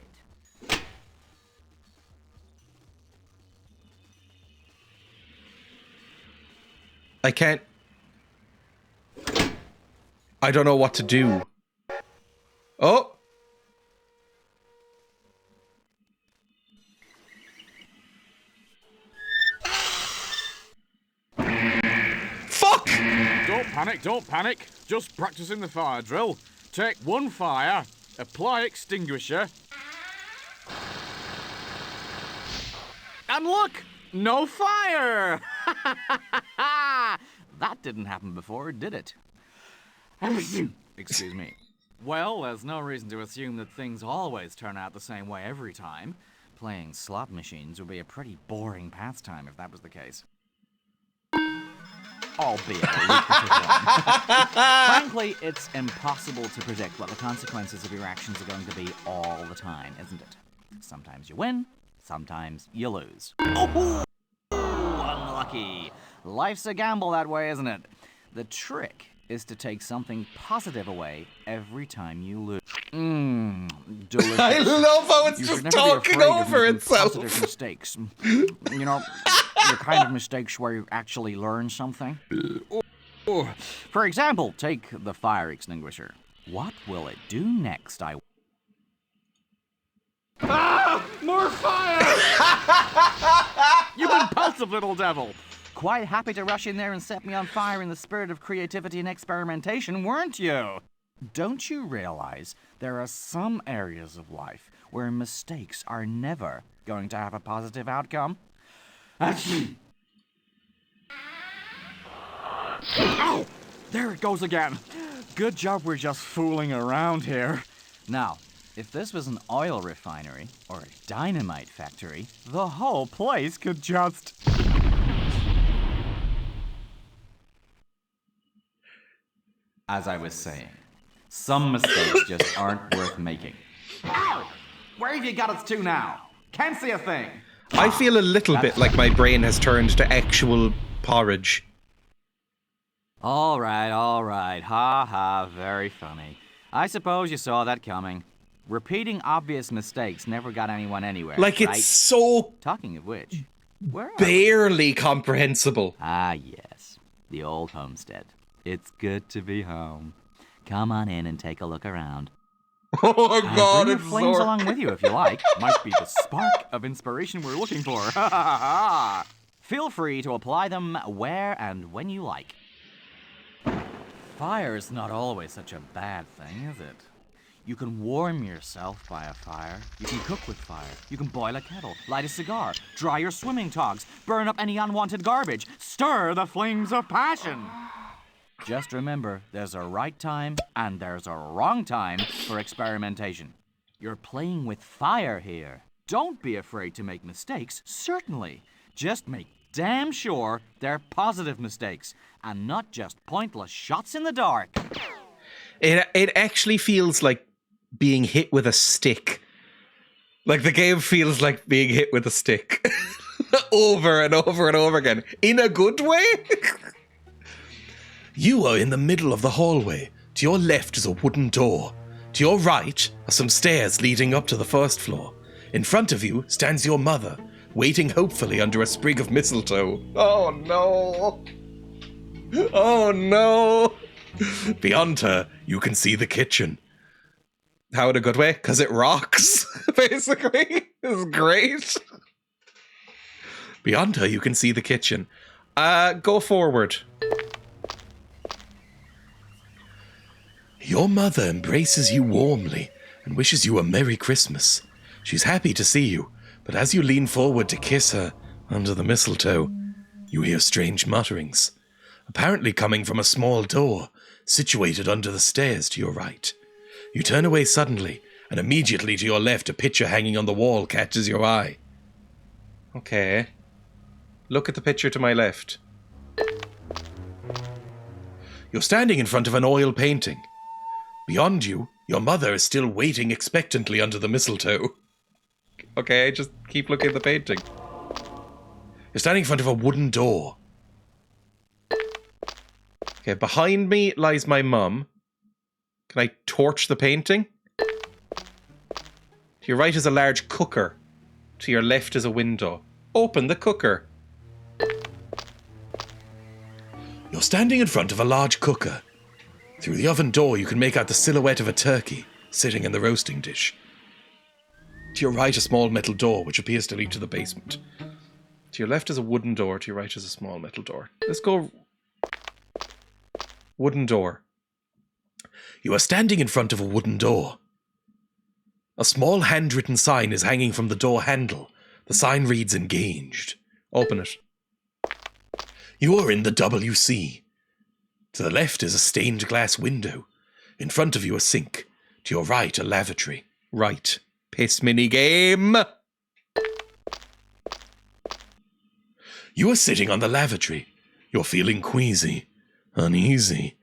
I can't... I don't know what to do. Oh! Fuck! Don't panic. Just practicing the fire drill. Take one fire, apply extinguisher, and look! No fire! That didn't happen before, did it? Excuse me. Well, there's no reason to assume that things always turn out the same way every time. Playing slot machines would be a pretty boring pastime if that was the case. Albeit a lucrative one. Frankly, it's impossible to predict what the consequences of your actions are going to be all the time, isn't it? Sometimes you win, sometimes you lose. Oh, unlucky. Life's a gamble that way, isn't it? The trick is to take something positive away every time you lose. Delicious. I love how it's You just should never be talking afraid of over making itself. Positive mistakes. You know, the kind of mistakes where you actually learn something. For example, take the fire extinguisher. What will it do next? More fire! You impulsive little devil! Quite happy to rush in there and set me on fire in the spirit of creativity and experimentation, weren't you? Don't you realize there are some areas of life where mistakes are never going to have a positive outcome? Oh, there it goes again. Good job we're just fooling around here. Now, if this was an oil refinery or a dynamite factory, the whole place could just... As I was saying, some mistakes just aren't worth making. Ow! Where have you got us to now? Can't see a thing. I feel a little bit like my brain has turned to actual porridge. All right. Ha ha, very funny. I suppose you saw that coming. Repeating obvious mistakes never got anyone anywhere, Like, right? it's so Talking of which, where are barely comprehensible. Ah, yes. The old homestead. It's good to be home. Come on in and take a look around. Oh my god, Bring your it's flames Zork. along with you if you like. Might be the spark of inspiration we're looking for. Feel free to apply them where and when you like. Fire's not always such a bad thing, is it? You can warm yourself by a fire. You can cook with fire. You can boil a kettle, light a cigar, dry your swimming togs, burn up any unwanted garbage, stir the flames of passion. Just remember, there's a right time and there's a wrong time for experimentation. You're playing with fire here. Don't be afraid to make mistakes, certainly. Just make damn sure they're positive mistakes and not just pointless shots in the dark. It actually feels like being hit with a stick. Like the game feels like being hit with a stick. Over and over and over again. In a good way? You are in the middle of the hallway. To your left is a wooden door. To your right are some stairs leading up to the first floor. In front of you stands your mother, waiting hopefully under a sprig of mistletoe. Oh no! Oh no! Beyond her, you can see the kitchen. How in a good way? Because it rocks, basically. It's great. Beyond her, you can see the kitchen. Go forward. Your mother embraces you warmly and wishes you a Merry Christmas. She's happy to see you, but as you lean forward to kiss her under the mistletoe, you hear strange mutterings, apparently coming from a small door situated under the stairs to your right. You turn away suddenly, and immediately to your left, a picture hanging on the wall catches your eye. Okay. Look at the picture to my left. You're standing in front of an oil painting. Beyond you, your mother is still waiting expectantly under the mistletoe. Okay, just keep looking at the painting. You're standing in front of a wooden door. Okay, behind me lies my mum. Can I torch the painting? To your right is a large cooker. To your left is a window. Open the cooker. You're standing in front of a large cooker. Through the oven door, you can make out the silhouette of a turkey sitting in the roasting dish. To your right, a small metal door, which appears to lead to the basement. To your left is a wooden door. To your right is a small metal door. Let's go... Wooden door. You are standing in front of a wooden door. A small handwritten sign is hanging from the door handle. The sign reads engaged. Open it. You are in the WC. To the left is a stained glass window. In front of you a sink. To your right a lavatory. Right. Piss mini game. You are sitting on the lavatory. You're feeling queasy, uneasy,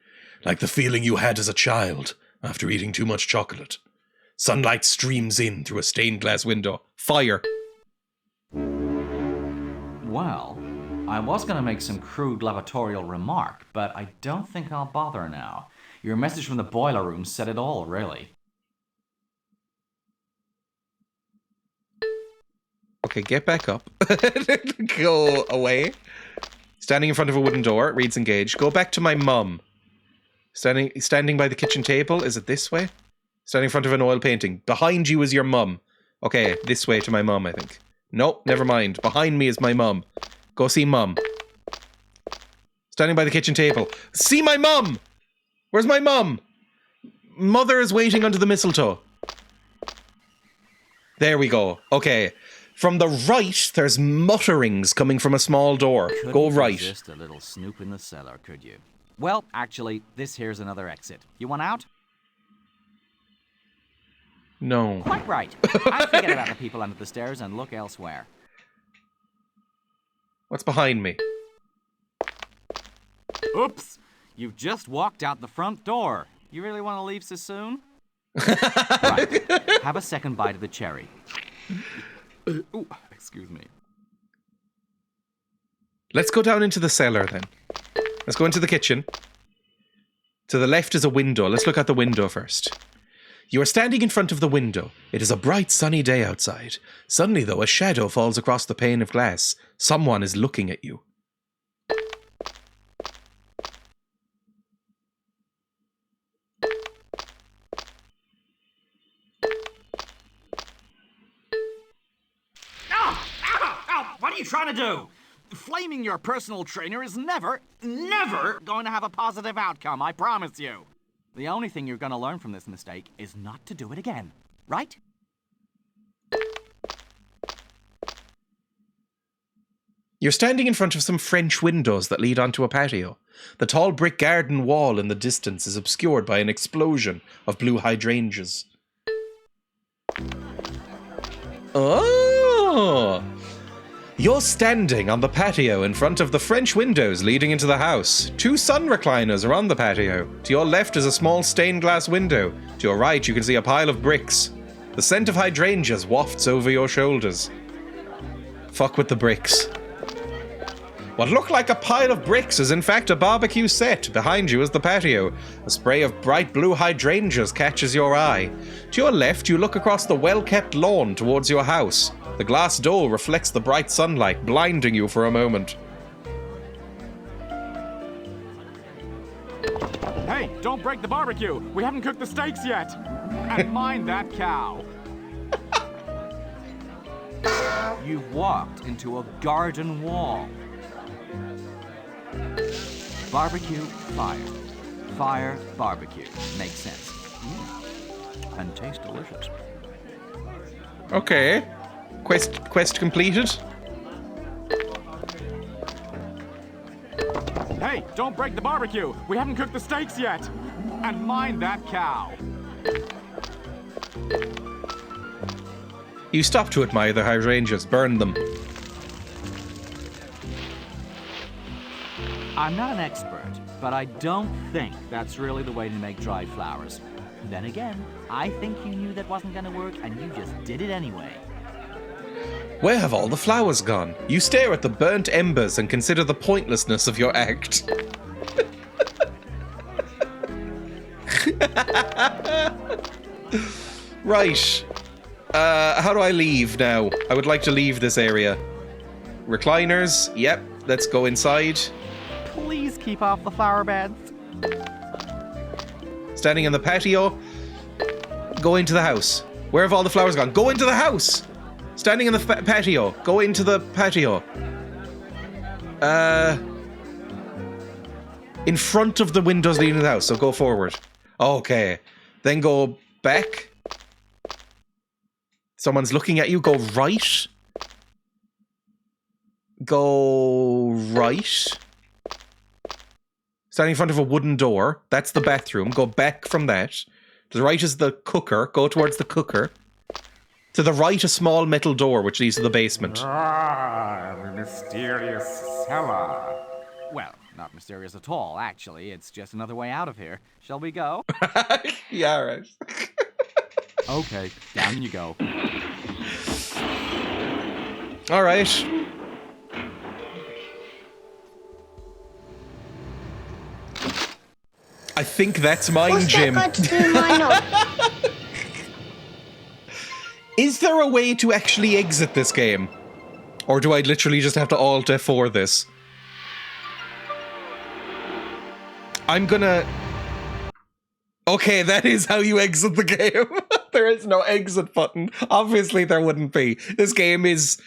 like the feeling you had as a child after eating too much chocolate. Sunlight streams in through a stained glass window. Fire. Well, I was going to make some crude lavatorial remark, but I don't think I'll bother now. Your message from the boiler room said it all, really. Okay, get back up. Go away. Standing in front of a wooden door, it reads engaged. Go back to my mum. Standing by the kitchen table, is it this way? Standing in front of an oil painting. Behind you is your mum. Okay, this way to my mum, I think. Nope, never mind. Behind me is my mum. Go see mum. Standing by the kitchen table. See my mum! Where's my mum? Mother is waiting under the mistletoe. There we go. Okay. From the right, there's mutterings coming from a small door. Go right. Just a little snoop in the cellar, could you? Well, actually, this here's another exit. You want out? No. Quite right. I'd forget about the people under the stairs and look elsewhere. What's behind me? Oops! You've just walked out the front door. You really want to leave so soon? Right. Have a second bite of the cherry. Ooh, excuse me. Let's go down into the cellar then. Let's go into the kitchen. To the left is a window. Let's look out the window first. You are standing in front of the window. It is a bright sunny day outside. Suddenly, though, a shadow falls across the pane of glass. Someone is looking at you. What are you trying to do? Flaming your personal trainer is never going to have a positive outcome, I promise you. The only thing you're going to learn from this mistake is not to do it again, right? You're standing in front of some French windows that lead onto a patio. The tall brick garden wall in the distance is obscured by an explosion of blue hydrangeas. Oh! You're standing on the patio in front of the French windows leading into the house. 2 sun recliners are on the patio. To your left is a small stained glass window. To your right, you can see a pile of bricks. The scent of hydrangeas wafts over your shoulders. Fuck with the bricks. What looked like a pile of bricks is in fact a barbecue set. Behind you is the patio. A spray of bright blue hydrangeas catches your eye. To your left, you look across the well-kept lawn towards your house. The glass door reflects the bright sunlight, blinding you for a moment. Hey, don't break the barbecue. We haven't cooked the steaks yet. And mind that cow. You've walked into a garden wall. Barbecue, fire. Fire, barbecue. Makes sense. And tastes delicious. Okay. Quest completed. Hey, don't break the barbecue. We haven't cooked the steaks yet. And mind that cow. You stop to admire the hydrangeas. Burn them. I'm not an expert, but I don't think that's really the way to make dried flowers. Then again, I think you knew that wasn't gonna work and you just did it anyway. Where have all the flowers gone? You stare at the burnt embers and consider the pointlessness of your act. Right. How do I leave now? I would like to leave this area. Recliners. Yep. Let's go inside. Please keep off the flower beds. Standing in the patio. Go into the house. Where have all the flowers gone? Go into the house! Standing in the patio. Go into the patio. In front of the windows leading to the house, so go forward. Okay. Then go back. Someone's looking at you. Go right. Go right. Standing in front of a wooden door. That's the bathroom. Go back from that. To the right is the cooker. Go towards the cooker. To the right, a small metal door which leads to the basement. Ah, the mysterious cellar. Well, not mysterious at all, actually. It's just another way out of here. Shall we go? Yeah, right. Okay, down you go. All right. I think that's mine, What's Jim. that got to do with my nose? Is there a way to actually exit this game? Or do I literally just have to Alt F4 this? I'm gonna... Okay, that is how you exit the game. There is no exit button. Obviously there wouldn't be. This game is...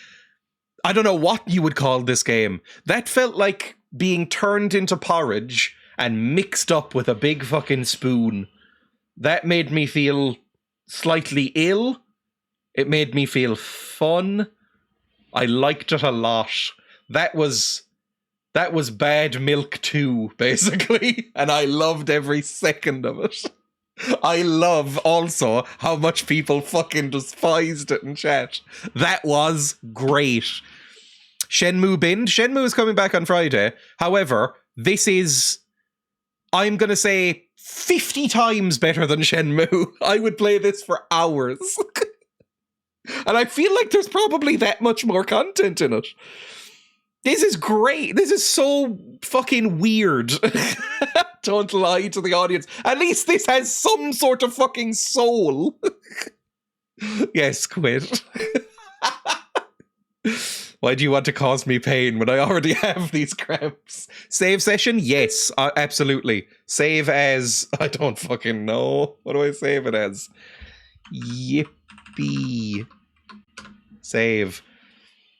I don't know what you would call this game. That felt like being turned into porridge and mixed up with a big fucking spoon. That made me feel slightly ill. It made me feel fun. I liked it a lot. That was Bad Milk 2, basically. And I loved every second of it. I love also how much people fucking despised it in chat. That was great. Shenmue binned. Shenmue is coming back on Friday. However, this is, I'm gonna say, 50 times better than Shenmue. I would play this for hours. And I feel like there's probably that much more content in it. This is great. This is so fucking weird. Don't lie to the audience. At least this has some sort of fucking soul. Yes, quit. Why do you want to cause me pain when I already have these cramps? Save session? Yes, absolutely. Save as... I don't fucking know. What do I save it as? Yippee. Save.